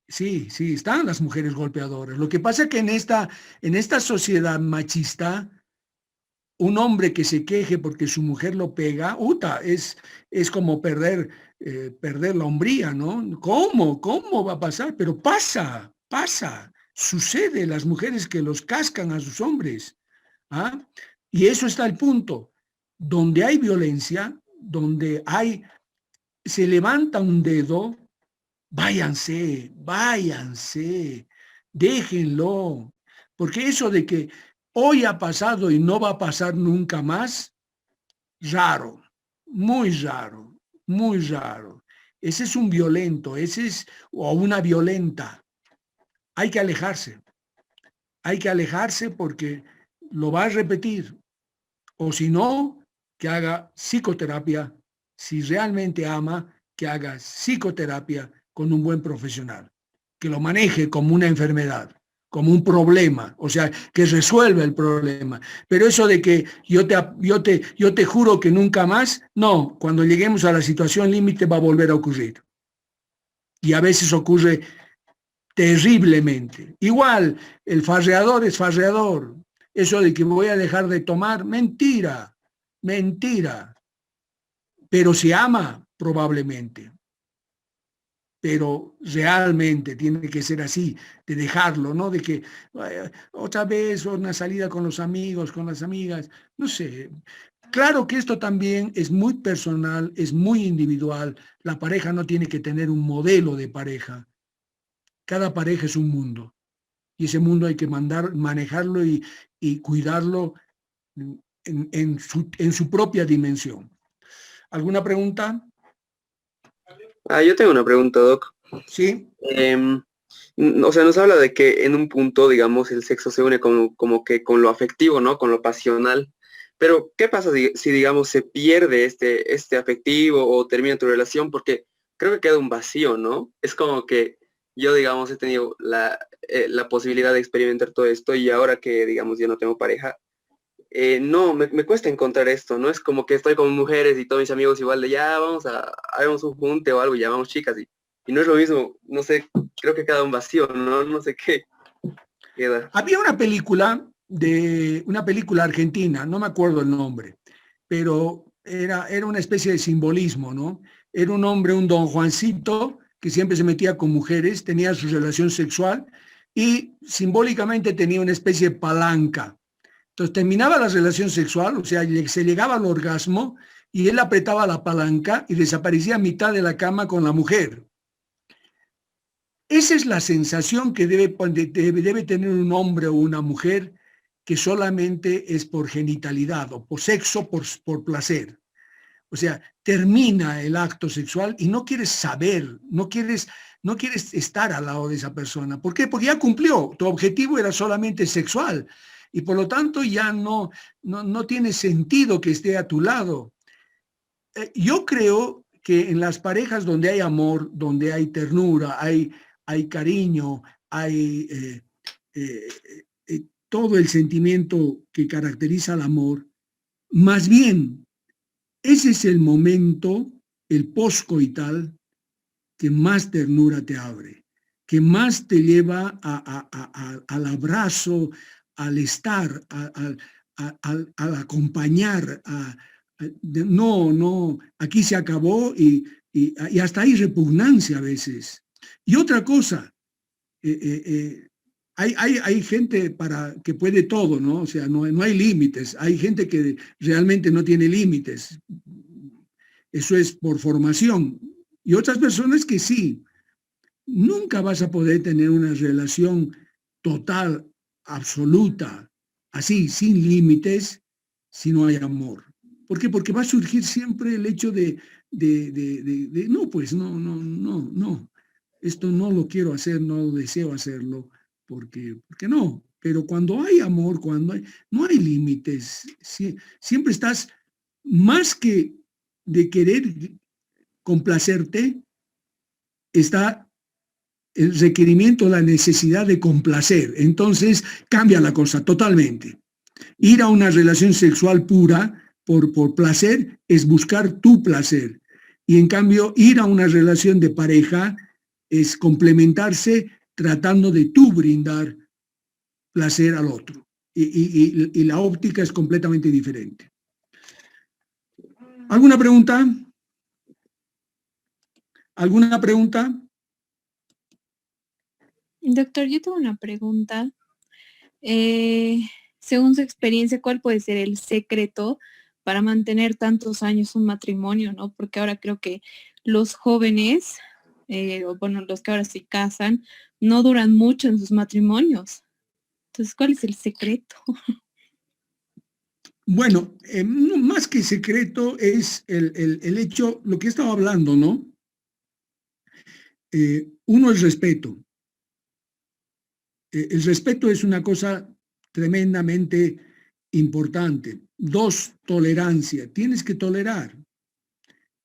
Sí, sí, están las mujeres golpeadoras. Lo que pasa es que en esta sociedad machista, un hombre que se queje porque su mujer lo pega, es como perder la hombría, ¿no? ¿Cómo va a pasar? Pero pasa. Sucede, las mujeres que los cascan a sus hombres. ¿Ah? Y eso está el punto. Donde hay violencia, se levanta un dedo, váyanse, déjenlo. Porque eso de que hoy ha pasado y no va a pasar nunca más, raro, muy raro, muy raro. Ese es un violento, o una violenta. Hay que alejarse porque lo va a repetir. O si no, que haga psicoterapia. Si realmente ama, que haga psicoterapia con un buen profesional. Que lo maneje como una enfermedad, como un problema. O sea, que resuelva el problema. Pero eso de que yo te juro que nunca más, no. Cuando lleguemos a la situación límite va a volver a ocurrir. Y a veces ocurre terriblemente. Igual, el farreador es farreador. Eso de que voy a dejar de tomar, mentira. Pero se ama probablemente. Pero realmente tiene que ser así, de dejarlo, ¿no? De que otra vez una salida con los amigos, con las amigas, no sé. Claro que esto también es muy personal, es muy individual. La pareja no tiene que tener un modelo de pareja. Cada pareja es un mundo. Y ese mundo hay que manejarlo y cuidarlo en su propia dimensión. ¿Alguna pregunta? Yo tengo una pregunta, Doc. Sí. O sea, nos habla de que en un punto, digamos, el sexo se une como que con lo afectivo, ¿no? Con lo pasional. Pero, ¿qué pasa si digamos, se pierde este afectivo o termina tu relación? Porque creo que queda un vacío, ¿no? Es como que yo, digamos, he tenido la posibilidad de experimentar todo esto y ahora que, digamos, ya no tengo pareja, no, me cuesta encontrar esto, ¿no? Es como que estoy con mujeres y todos mis amigos igual de ya hagamos un junte o algo y llamamos chicas y no es lo mismo, no sé, creo que queda un vacío, ¿no? No sé qué queda. Había una película argentina, no me acuerdo el nombre, pero era una especie de simbolismo, ¿no? Era un hombre, un don Juancito, que siempre se metía con mujeres, tenía su relación sexual y simbólicamente tenía una especie de palanca. Entonces terminaba la relación sexual, o sea, se llegaba al orgasmo y él apretaba la palanca y desaparecía a mitad de la cama con la mujer. Esa es la sensación que debe tener un hombre o una mujer que solamente es por genitalidad o por sexo, por placer. O sea, termina el acto sexual y no quieres saber, no quieres estar al lado de esa persona. ¿Por qué? Porque ya cumplió, tu objetivo era solamente sexual y por lo tanto ya no tiene sentido que esté a tu lado. Yo creo que en las parejas donde hay amor, donde hay ternura, hay cariño, hay todo el sentimiento que caracteriza al amor, más bien ese es el momento, el poscoital, que más ternura te abre, que más te lleva al abrazo, al estar, al acompañar, no, aquí se acabó y hasta hay repugnancia a veces. Y otra cosa, hay gente que puede todo, ¿no? O sea, no hay límites. Hay gente que realmente no tiene límites. Eso es por formación. Y otras personas que sí. Nunca vas a poder tener una relación total, absoluta, así, sin límites, si no hay amor. ¿Por qué? Porque va a surgir siempre el hecho de no, pues no. Esto no lo quiero hacer, no deseo hacerlo, porque no. Pero cuando hay amor, no hay límites. Siempre estás, más que de querer complacerte, está el requerimiento, la necesidad de complacer. Entonces cambia la cosa totalmente. Ir a una relación sexual pura por placer es buscar tu placer. Y en cambio, ir a una relación de pareja es complementarse tratando de tú brindar placer al otro. Y la óptica es completamente diferente. ¿Alguna pregunta? ¿Alguna pregunta? Doctor, yo tengo una pregunta. Según su experiencia, ¿cuál puede ser el secreto para mantener tantos años un matrimonio, ¿no? Porque ahora creo que los jóvenes, o bueno, los que ahora se casan, no duran mucho en sus matrimonios. Entonces, ¿cuál es el secreto? Bueno, más que secreto es el hecho, lo que estaba hablando, ¿no? Uno, el respeto. El respeto es una cosa tremendamente importante. Dos, tolerancia. Tienes que tolerar.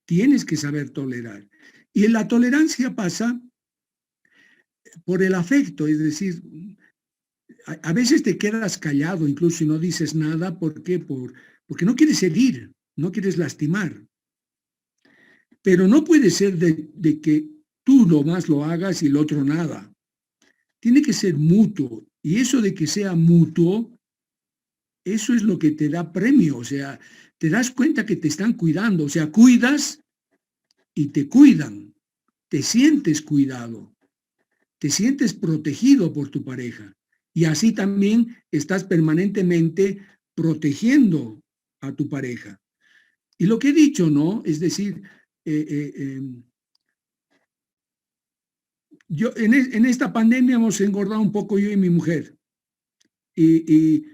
Tienes que saber tolerar. Y la tolerancia pasa por el afecto, es decir, a veces te quedas callado, incluso si no dices nada. ¿Por qué? Porque no quieres herir, no quieres lastimar. Pero no puede ser de que tú nomás lo hagas y el otro nada. Tiene que ser mutuo. Y eso de que sea mutuo, eso es lo que te da premio. O sea, te das cuenta que te están cuidando. O sea, cuidas y te cuidan. Te sientes cuidado. Te sientes protegido por tu pareja. Y así también estás permanentemente protegiendo a tu pareja. Y lo que he dicho, ¿no? Es decir, yo en esta pandemia hemos engordado un poco yo y mi mujer. Y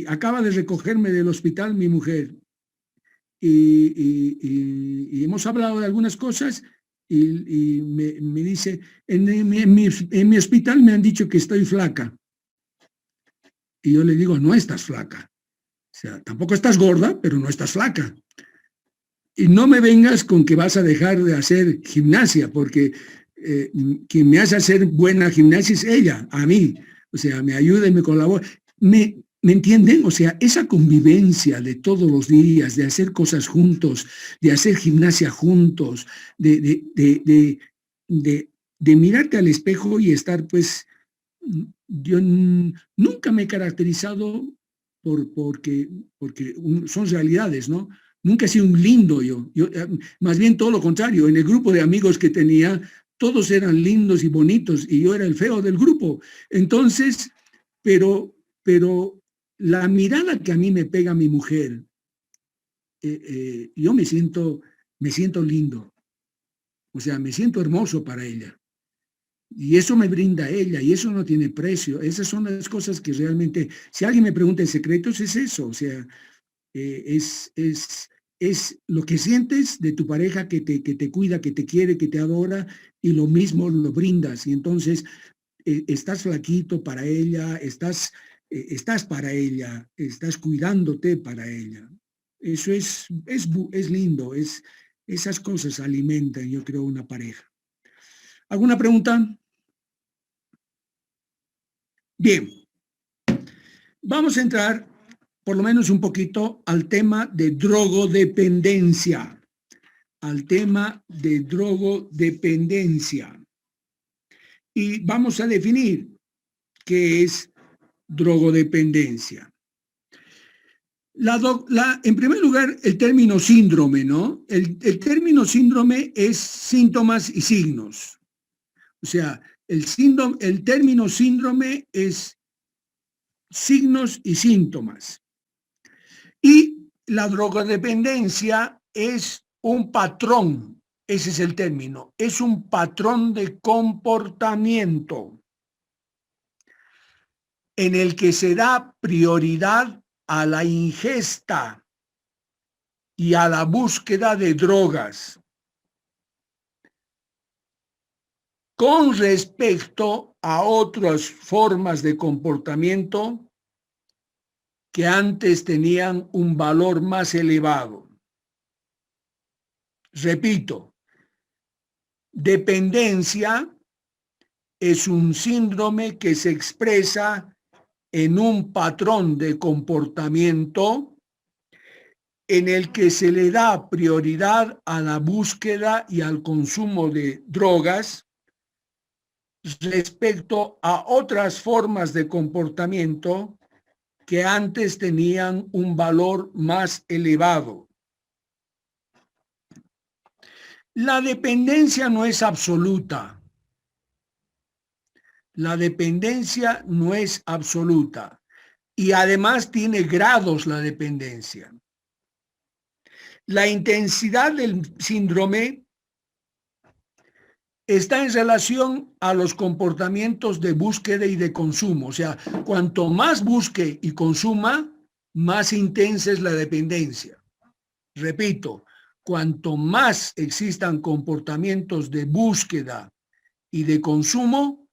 acaba de recogerme del hospital mi mujer. Y hemos hablado de algunas cosas y me dice, en mi hospital me han dicho que estoy flaca. Y yo le digo, no estás flaca. O sea, tampoco estás gorda, pero no estás flaca. Y no me vengas con que vas a dejar de hacer gimnasia, porque quien me hace hacer buena gimnasia es ella, a mí. O sea, me ayuda y me colabora. ¿Me entienden? O sea, esa convivencia de todos los días, de hacer cosas juntos, de hacer gimnasia juntos, de mirarte al espejo y estar, pues, yo nunca me he caracterizado porque son realidades, ¿no? Nunca he sido un lindo yo, más bien todo lo contrario. En el grupo de amigos que tenía, todos eran lindos y bonitos y yo era el feo del grupo. Entonces, pero la mirada que a mí me pega mi mujer, yo me siento lindo. O sea, me siento hermoso para ella. Y eso me brinda ella, y eso no tiene precio. Esas son las cosas que realmente, si alguien me pregunta en secretos, es eso. O sea, es lo que sientes de tu pareja que te cuida, que te quiere, que te adora, y lo mismo lo brindas. Y entonces estás flaquito para ella, estás para ella, estás cuidándote para ella. Eso es lindo, esas cosas alimentan, yo creo, una pareja. ¿Alguna pregunta? Bien, vamos a entrar por lo menos un poquito al tema de drogodependencia, Y vamos a definir qué es drogodependencia. En primer lugar, el término síndrome, ¿no? El término síndrome es síntomas y signos. O sea, el término síndrome es signos y síntomas. Y la drogodependencia es un patrón, ese es el término, es un patrón de comportamiento en el que se da prioridad a la ingesta y a la búsqueda de drogas con respecto a otras formas de comportamiento que antes tenían un valor más elevado. Repito, dependencia es un síndrome que se expresa en un patrón de comportamiento en el que se le da prioridad a la búsqueda y al consumo de drogas respecto a otras formas de comportamiento que antes tenían un valor más elevado. La dependencia no es absoluta. La dependencia no es absoluta. Y además tiene grados la dependencia. La intensidad del síndrome está en relación a los comportamientos de búsqueda y de consumo. O sea, cuanto más busque y consuma, más intensa es la dependencia. Repito, cuanto más existan comportamientos de búsqueda y de consumo,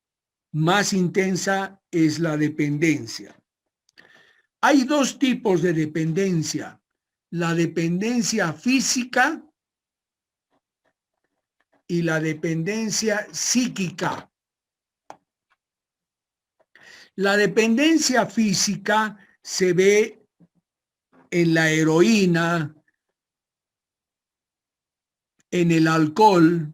más intensa es la dependencia. Hay dos tipos de dependencia: la dependencia física y la dependencia psíquica. La dependencia física se ve en la heroína, en el alcohol,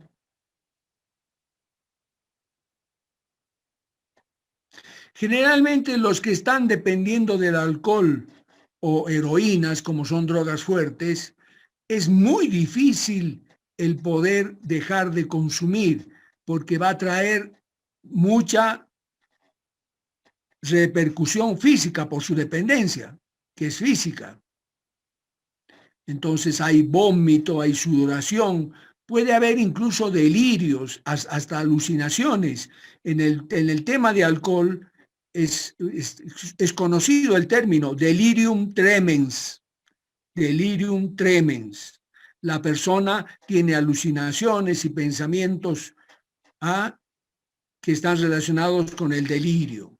generalmente los que están dependiendo del alcohol o heroínas, como son drogas fuertes, es muy difícil el poder dejar de consumir, porque va a traer mucha repercusión física por su dependencia, que es física. Entonces hay vómito, hay sudoración, puede haber incluso delirios, hasta alucinaciones. En el tema de alcohol es conocido el término delirium tremens. Delirium tremens. la persona tiene alucinaciones y pensamientos que están relacionados con el delirio.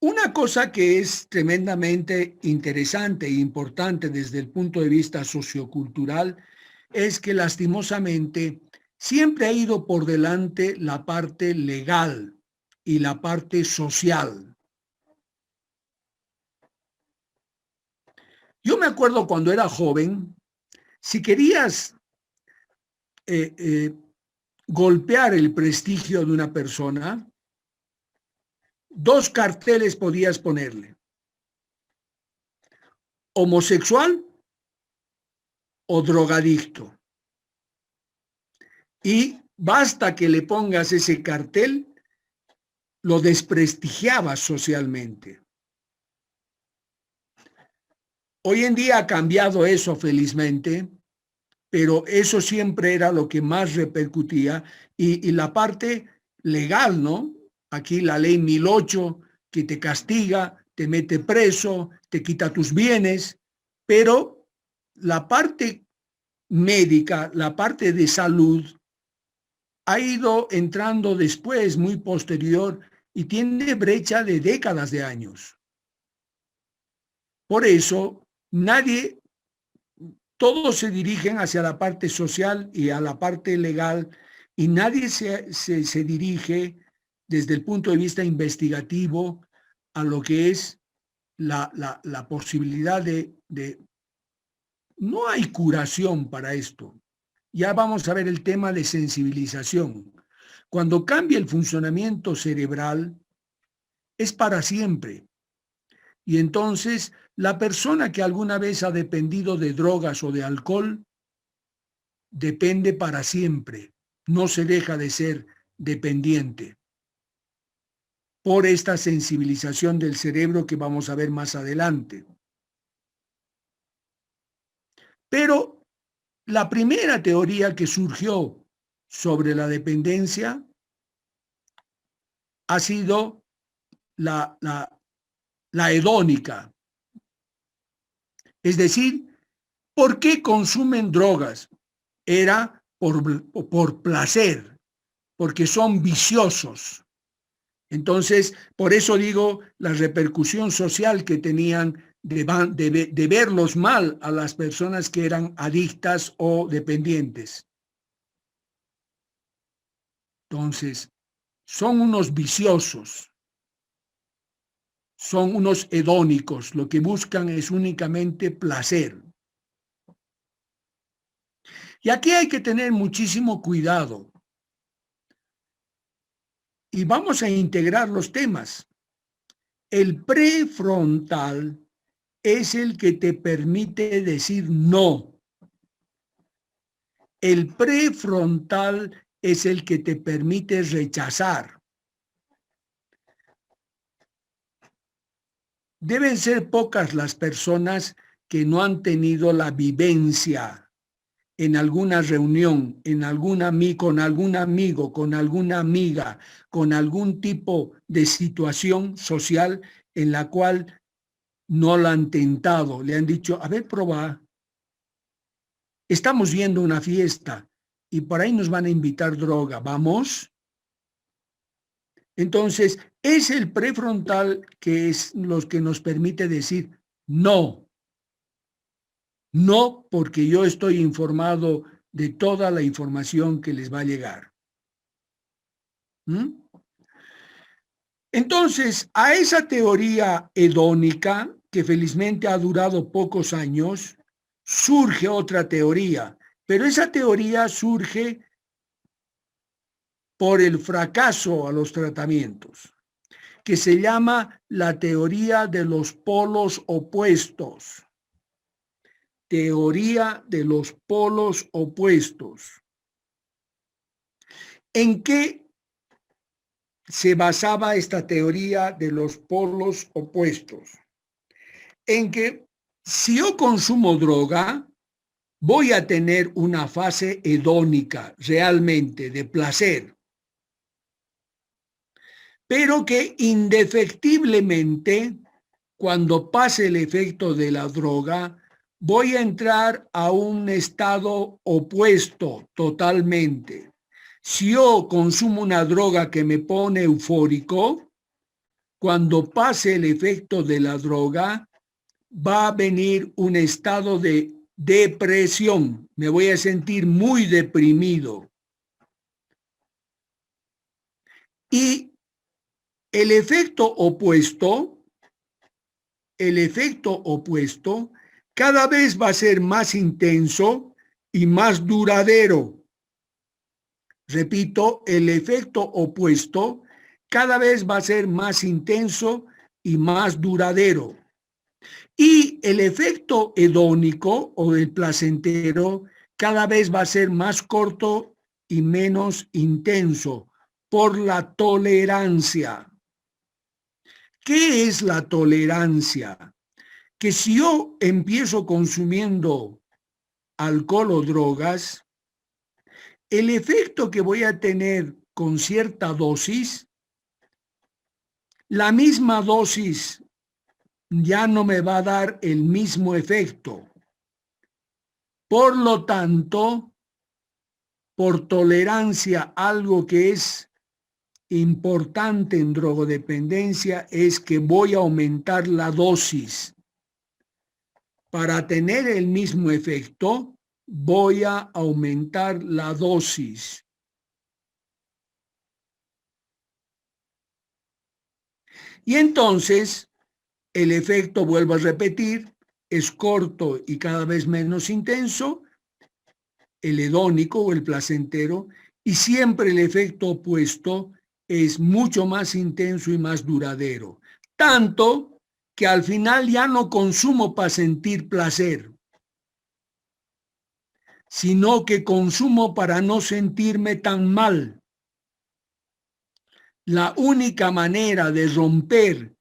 Una cosa que es tremendamente interesante e importante desde el punto de vista sociocultural es que lastimosamente siempre ha ido por delante la parte legal y la parte social. Yo me acuerdo cuando era joven, si querías golpear el prestigio de una persona, 2 carteles podías ponerle: homosexual o drogadicto. Y basta que le pongas ese cartel, lo desprestigiabas socialmente. Hoy en día ha cambiado eso, felizmente, pero eso siempre era lo que más repercutía. Y la parte legal, ¿no? Aquí la ley 1008, que te castiga, te mete preso, te quita tus bienes, pero la parte médica, la parte de salud, ha ido entrando después, muy posterior, y tiene brecha de décadas de años. Por eso, todos se dirigen hacia la parte social y a la parte legal, y nadie se dirige desde el punto de vista investigativo a lo que es la posibilidad de... No hay curación para esto. Ya vamos a ver el tema de sensibilización. Cuando cambia el funcionamiento cerebral, es para siempre. Y entonces, la persona que alguna vez ha dependido de drogas o de alcohol, depende para siempre. No se deja de ser dependiente por esta sensibilización del cerebro que vamos a ver más adelante. Pero la primera teoría que surgió sobre la dependencia ha sido la hedónica. Es decir, ¿por qué consumen drogas? Era por placer, porque son viciosos. Entonces, por eso digo la repercusión social que tenían de verlos mal a las personas que eran adictas o dependientes. Entonces, son unos viciosos, son unos hedónicos, lo que buscan es únicamente placer. Y aquí hay que tener muchísimo cuidado. Y vamos a integrar los temas. El prefrontal es el que te permite decir no. El prefrontal es el que te permite rechazar. Deben ser pocas las personas que no han tenido la vivencia en alguna reunión, con algún amigo, con alguna amiga, con algún tipo de situación social en la cual no la han tentado. Le han dicho, a ver, probá. Estamos viendo una fiesta y por ahí nos van a invitar droga. ¿Vamos? Entonces, es el prefrontal que es lo que nos permite decir no. No, porque yo estoy informado de toda la información que les va a llegar. Entonces, a esa teoría hedónica, que felizmente ha durado pocos años, surge otra teoría, pero esa teoría surge por el fracaso a los tratamientos, que se llama la teoría de los polos opuestos. Teoría de los polos opuestos. ¿En qué se basaba esta teoría de los polos opuestos? En que si yo consumo droga, voy a tener una fase hedónica, realmente, de placer, pero que indefectiblemente cuando pase el efecto de la droga, voy a entrar a un estado opuesto totalmente. Si yo consumo una droga que me pone eufórico, cuando pase el efecto de la droga, va a venir un estado de depresión. Me voy a sentir muy deprimido. Y el efecto opuesto, cada vez va a ser más intenso y más duradero. Repito, el efecto opuesto cada vez va a ser más intenso y más duradero. Y el efecto hedónico o el placentero cada vez va a ser más corto y menos intenso por la tolerancia. ¿Qué es la tolerancia? Que si yo empiezo consumiendo alcohol o drogas, el efecto que voy a tener con cierta dosis, la misma dosis ya no me va a dar el mismo efecto. Por lo tanto, por tolerancia, algo que es importante en drogodependencia es que voy a aumentar la dosis. Para tener el mismo efecto, voy a aumentar la dosis. Y entonces, el efecto, vuelvo a repetir, es corto y cada vez menos intenso, el hedónico o el placentero, y siempre el efecto opuesto es mucho más intenso y más duradero. Tanto que al final ya no consumo para sentir placer, sino que consumo para no sentirme tan mal. La única manera de romper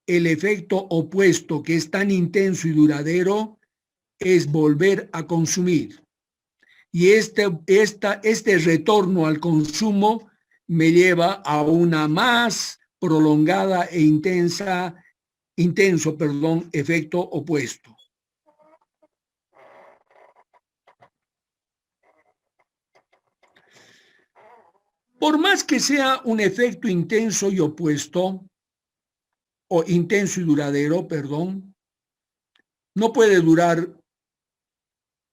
el efecto opuesto, que es tan intenso y duradero, es volver a consumir. Y este retorno al consumo me lleva a una más prolongada e intenso, efecto opuesto. Por más que sea un efecto intenso y opuesto, o intenso y duradero, no puede durar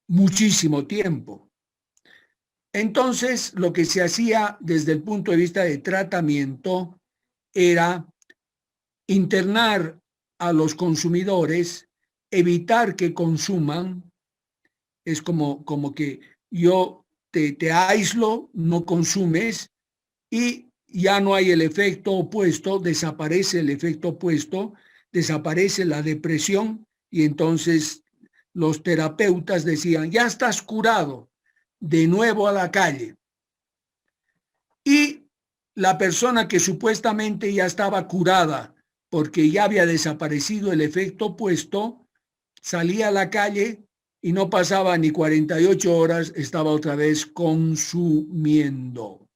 muchísimo tiempo. Entonces, lo que se hacía desde el punto de vista de tratamiento era internar a los consumidores, evitar que consuman. Es como que yo te aíslo, no consumes y ya no hay el efecto opuesto, desaparece el efecto opuesto, desaparece la depresión y entonces los terapeutas decían, ya estás curado, de nuevo a la calle. Y la persona que supuestamente ya estaba curada porque ya había desaparecido el efecto opuesto, salía a la calle y no pasaba ni 48 horas, estaba otra vez consumiendo.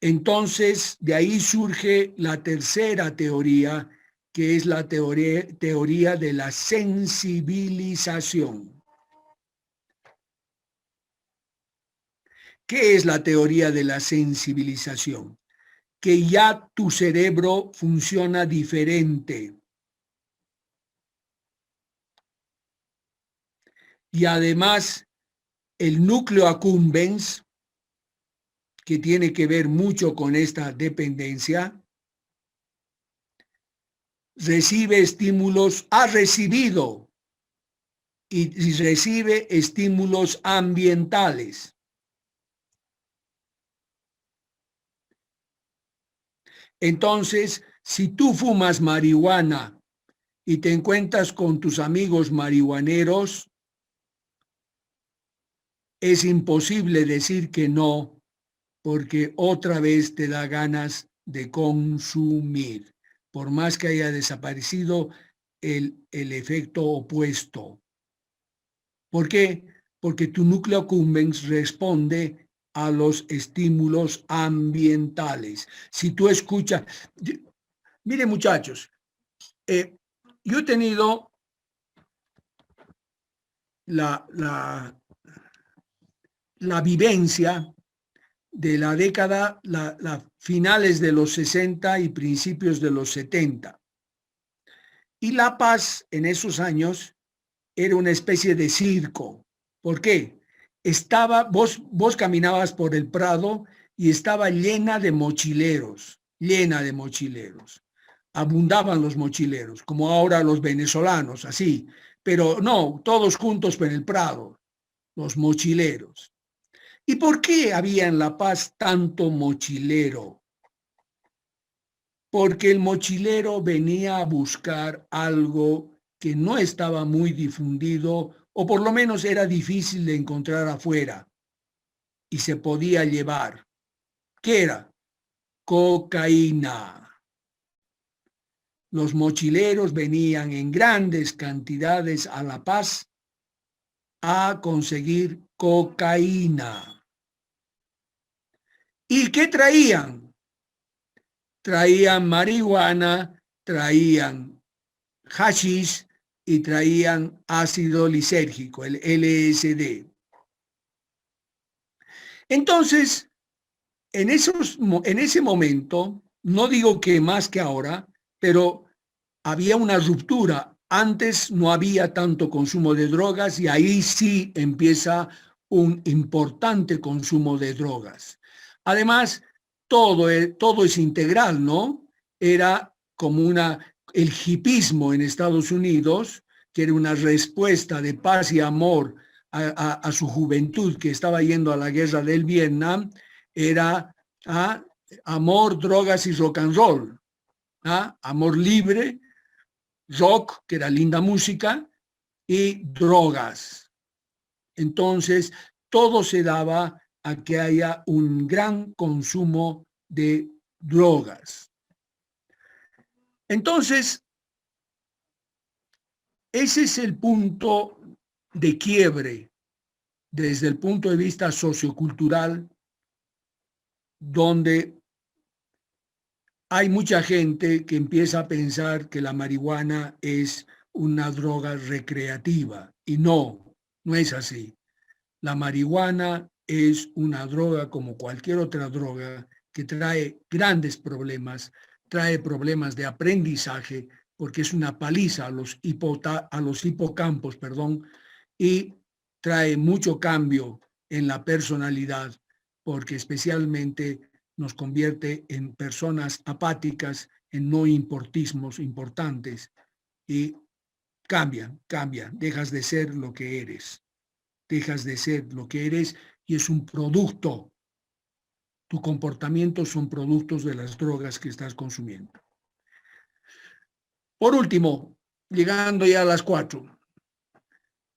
Entonces, de ahí surge la tercera teoría, que es la teoría de la sensibilización. ¿Qué es la teoría de la sensibilización? Que ya tu cerebro funciona diferente. Y además, el núcleo accumbens, que tiene que ver mucho con esta dependencia, recibe estímulos, ha recibido y recibe estímulos ambientales. Entonces, si tú fumas marihuana y te encuentras con tus amigos marihuaneros, es imposible decir que no, porque otra vez te da ganas de consumir, por más que haya desaparecido el efecto opuesto. ¿Por qué? Porque tu núcleo accumbens responde a los estímulos ambientales. Si tú escuchas, mire muchachos, yo he tenido la vivencia de la década, finales de los 60 y principios de los 70. Y La Paz en esos años era una especie de circo. ¿Por qué? Vos caminabas por el Prado y estaba llena de mochileros, llena de mochileros. Abundaban los mochileros, como ahora los venezolanos, así. Pero no, todos juntos en el Prado, los mochileros. ¿Y por qué había en La Paz tanto mochilero? Porque el mochilero venía a buscar algo que no estaba muy difundido, o por lo menos era difícil de encontrar afuera, y se podía llevar. ¿Qué era? Cocaína. Los mochileros venían en grandes cantidades a La Paz a conseguir cocaína. ¿Y qué traían? Traían marihuana, traían hashish y traían ácido lisérgico, el LSD. Entonces, en ese momento, no digo que más que ahora, pero había una ruptura. Antes no había tanto consumo de drogas y ahí sí empieza un importante consumo de drogas. Además, todo es integral, ¿no? Era como el hipismo en Estados Unidos, que era una respuesta de paz y amor a su juventud que estaba yendo a la guerra del Vietnam, era amor, drogas y rock and roll. Amor libre, rock, que era linda música, y drogas. Entonces, todo se daba a que haya un gran consumo de drogas. Entonces, ese es el punto de quiebre desde el punto de vista sociocultural, donde hay mucha gente que empieza a pensar que la marihuana es una droga recreativa, y no es así. La marihuana es una droga como cualquier otra droga que trae grandes problemas, trae problemas de aprendizaje, porque es una paliza a los hipocampos, y trae mucho cambio en la personalidad, porque especialmente nos convierte en personas apáticas, en no importismos importantes, y cambia, dejas de ser lo que eres. Dejas de ser lo que eres y es un producto. Tu comportamiento son productos de las drogas que estás consumiendo. Por último, llegando ya a las 4,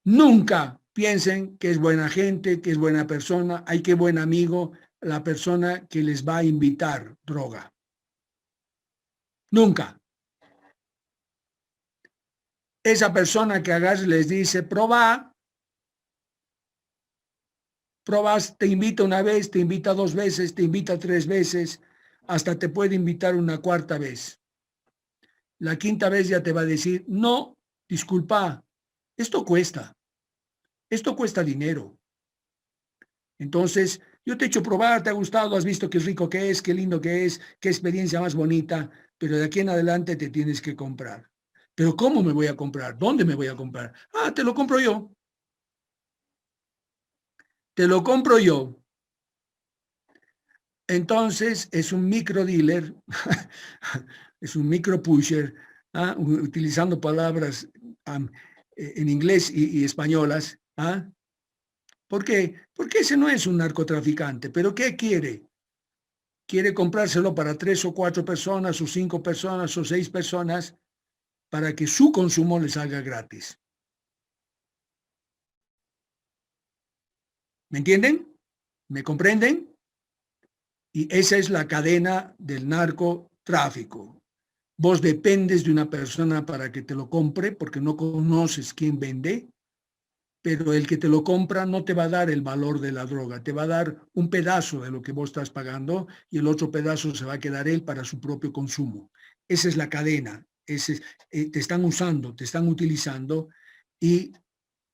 nunca piensen que es buena gente, que es buena persona, ay, qué buen amigo, la persona que les va a invitar droga. Nunca. Esa persona que agarra les dice, probas, te invita una vez, te invita 2 veces, te invita 3 veces, hasta te puede invitar una 4ª vez. La 5ª vez ya te va a decir, no, disculpa, esto cuesta dinero. Entonces, yo te he hecho probar, te ha gustado, has visto qué rico que es, qué lindo que es, qué experiencia más bonita, pero de aquí en adelante te tienes que comprar. ¿Pero cómo me voy a comprar? ¿Dónde me voy a comprar? Te lo compro yo. Te lo compro yo. Entonces es un micro dealer, es un micro pusher, utilizando palabras en inglés y españolas. ¿Por qué? Porque ese no es un narcotraficante. ¿Pero qué quiere? Quiere comprárselo para 3 o 4 personas, o 5 personas, o 6 personas, para que su consumo le salga gratis. ¿Me entienden? ¿Me comprenden? Y esa es la cadena del narcotráfico. Vos dependes de una persona para que te lo compre, porque no conoces quién vende, pero el que te lo compra no te va a dar el valor de la droga, te va a dar un pedazo de lo que vos estás pagando y el otro pedazo se va a quedar él para su propio consumo. Esa es la cadena, te están usando, te están utilizando y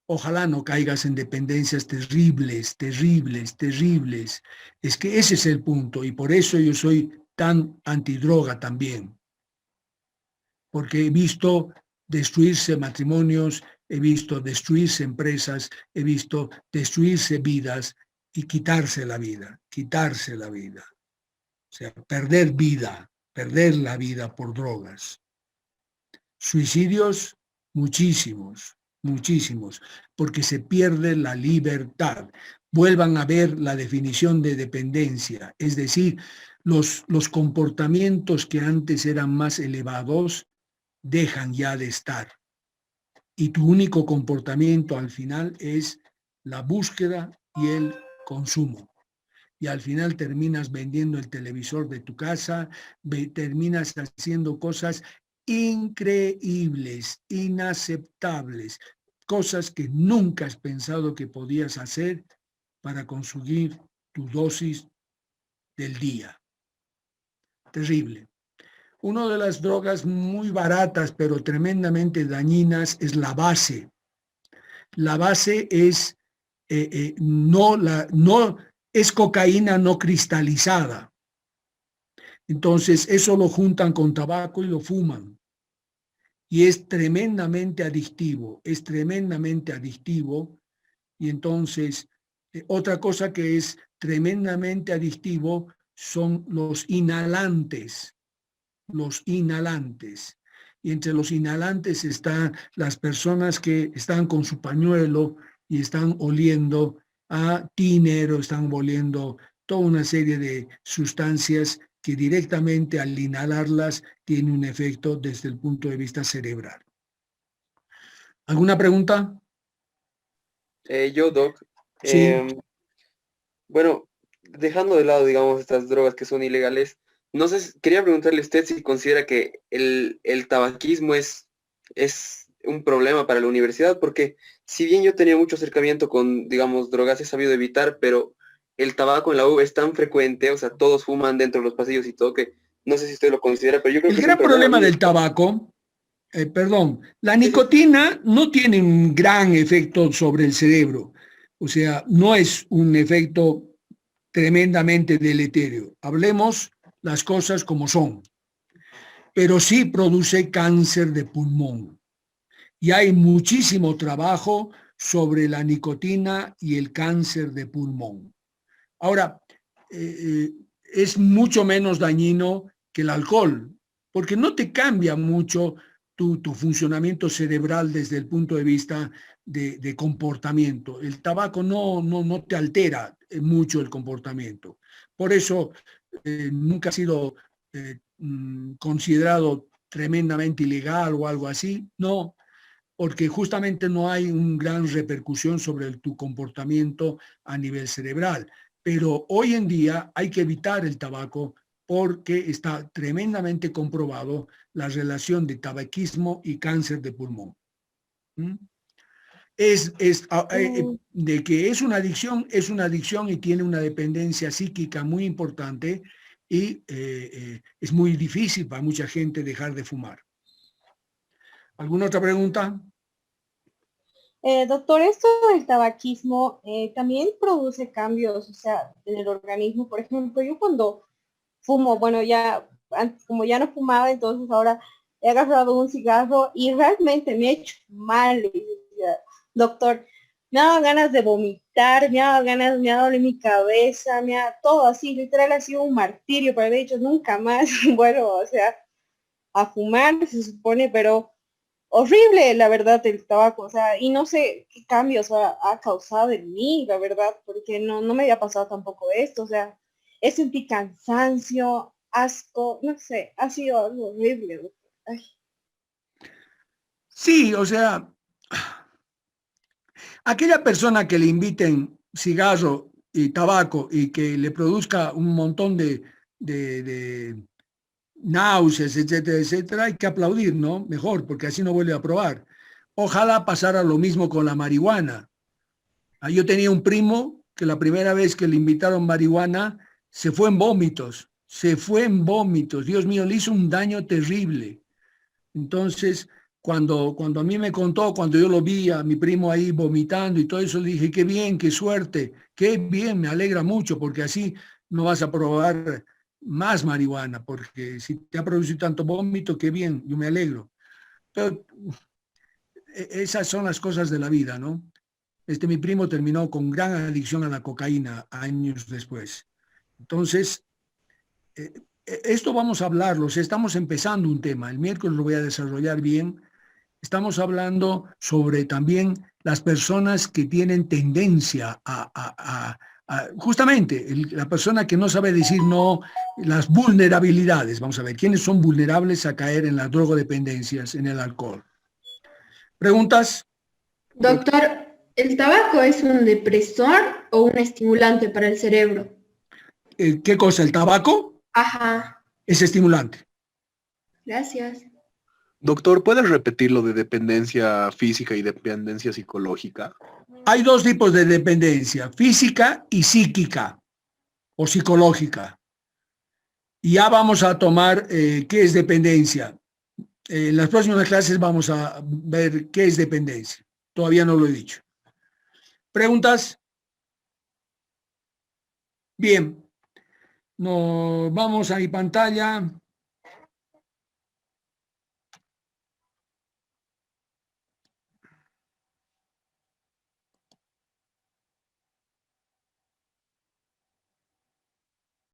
ojalá no caigas en dependencias terribles, terribles, terribles. Es que ese es el punto y por eso yo soy tan antidroga también, porque he visto destruirse matrimonios, he visto destruirse empresas, he visto destruirse vidas y quitarse la vida, quitarse la vida. O sea, perder la vida por drogas. Suicidios, muchísimos, muchísimos, porque se pierde la libertad. Vuelvan a ver la definición de dependencia, es decir, los comportamientos que antes eran más elevados dejan ya de estar. Y tu único comportamiento al final es la búsqueda y el consumo. Y al final terminas vendiendo el televisor de tu casa, terminas haciendo cosas increíbles, inaceptables, cosas que nunca has pensado que podías hacer para conseguir tu dosis del día. Terrible. Una de las drogas muy baratas pero tremendamente dañinas es la base. La base es no es cocaína no cristalizada. Entonces eso lo juntan con tabaco y lo fuman. Y es tremendamente adictivo, es tremendamente adictivo. Y entonces otra cosa que es tremendamente adictivo son los inhalantes. Los inhalantes. Y entre los inhalantes están las personas que están con su pañuelo y están oliendo a tiner o están oliendo toda una serie de sustancias que directamente al inhalarlas tiene un efecto desde el punto de vista cerebral. ¿Alguna pregunta? Yo, Doc. Sí. Bueno, dejando de lado, digamos, estas drogas que son ilegales, no sé, quería preguntarle a usted si considera que el tabaquismo es un problema para la universidad, porque si bien yo he tenido mucho acercamiento con, digamos, drogas, he sabido evitar, pero el tabaco en la U es tan frecuente, o sea, todos fuman dentro de los pasillos y todo, que no sé si usted lo considera, pero yo creo que El es un gran problema muy del tabaco, la nicotina no tiene un gran efecto sobre el cerebro, o sea, no es un efecto tremendamente deleterio. Hablemos las cosas como son, pero sí produce cáncer de pulmón. Y hay muchísimo trabajo sobre la nicotina y el cáncer de pulmón. Ahora, es mucho menos dañino que el alcohol, porque no te cambia mucho tu funcionamiento cerebral desde el punto de vista de comportamiento. El tabaco no te altera mucho el comportamiento. Por eso nunca ha sido considerado tremendamente ilegal o algo así. No, porque justamente no hay una gran repercusión sobre tu comportamiento a nivel cerebral. Pero hoy en día hay que evitar el tabaco porque está tremendamente comprobado la relación de tabaquismo y cáncer de pulmón. ¿Mm? De que es una adicción y tiene una dependencia psíquica muy importante y es muy difícil para mucha gente dejar de fumar. ¿Alguna otra pregunta? Doctor, esto del tabaquismo también produce cambios, o sea, en el organismo. Por ejemplo, yo cuando fumo, bueno, ya, como ya no fumaba, entonces ahora he agarrado un cigarro y realmente me ha hecho mal. Doctor, me ha dado ganas de vomitar, me ha dado en mi cabeza, todo así, literal ha sido un martirio, pero de hecho nunca más vuelvo, o sea, a fumar, se supone, pero horrible, la verdad, el tabaco, o sea, y no sé qué cambios ha causado en mí, la verdad, porque no me había pasado tampoco esto, o sea, sentí cansancio, asco, no sé, ha sido algo horrible, doctor. Ay. Sí, o sea, aquella persona que le inviten cigarro y tabaco y que le produzca un montón de náuseas, etcétera, etcétera, hay que aplaudir, ¿no? Mejor, porque así no vuelve a probar. Ojalá pasara lo mismo con la marihuana. Yo tenía un primo que la primera vez que le invitaron marihuana se fue en vómitos. Dios mío, le hizo un daño terrible. Entonces, cuando a mí me contó, cuando yo lo vi a mi primo ahí vomitando y todo eso, dije, qué bien, qué suerte, qué bien, me alegra mucho, porque así no vas a probar más marihuana, porque si te ha producido tanto vómito, qué bien, yo me alegro. Pero esas son las cosas de la vida, ¿no? Mi primo terminó con gran adicción a la cocaína años después. Entonces, esto vamos a hablarlo, estamos empezando un tema, el miércoles lo voy a desarrollar bien. Estamos hablando sobre también las personas que tienen tendencia justamente, la persona que no sabe decir no, las vulnerabilidades. Vamos a ver, ¿quiénes son vulnerables a caer en las drogodependencias, en el alcohol? ¿Preguntas? Doctor, ¿el tabaco es un depresor o un estimulante para el cerebro? ¿Qué cosa? ¿El tabaco? Ajá, Es estimulante. gracias. Doctor, ¿puedes repetir lo de dependencia física y dependencia psicológica? Hay dos tipos de dependencia, física y psíquica o psicológica. Y ya vamos a tomar qué es dependencia. En las próximas clases vamos a ver qué es dependencia. Todavía no lo he dicho. ¿Preguntas? Bien. Nos vamos a mi pantalla.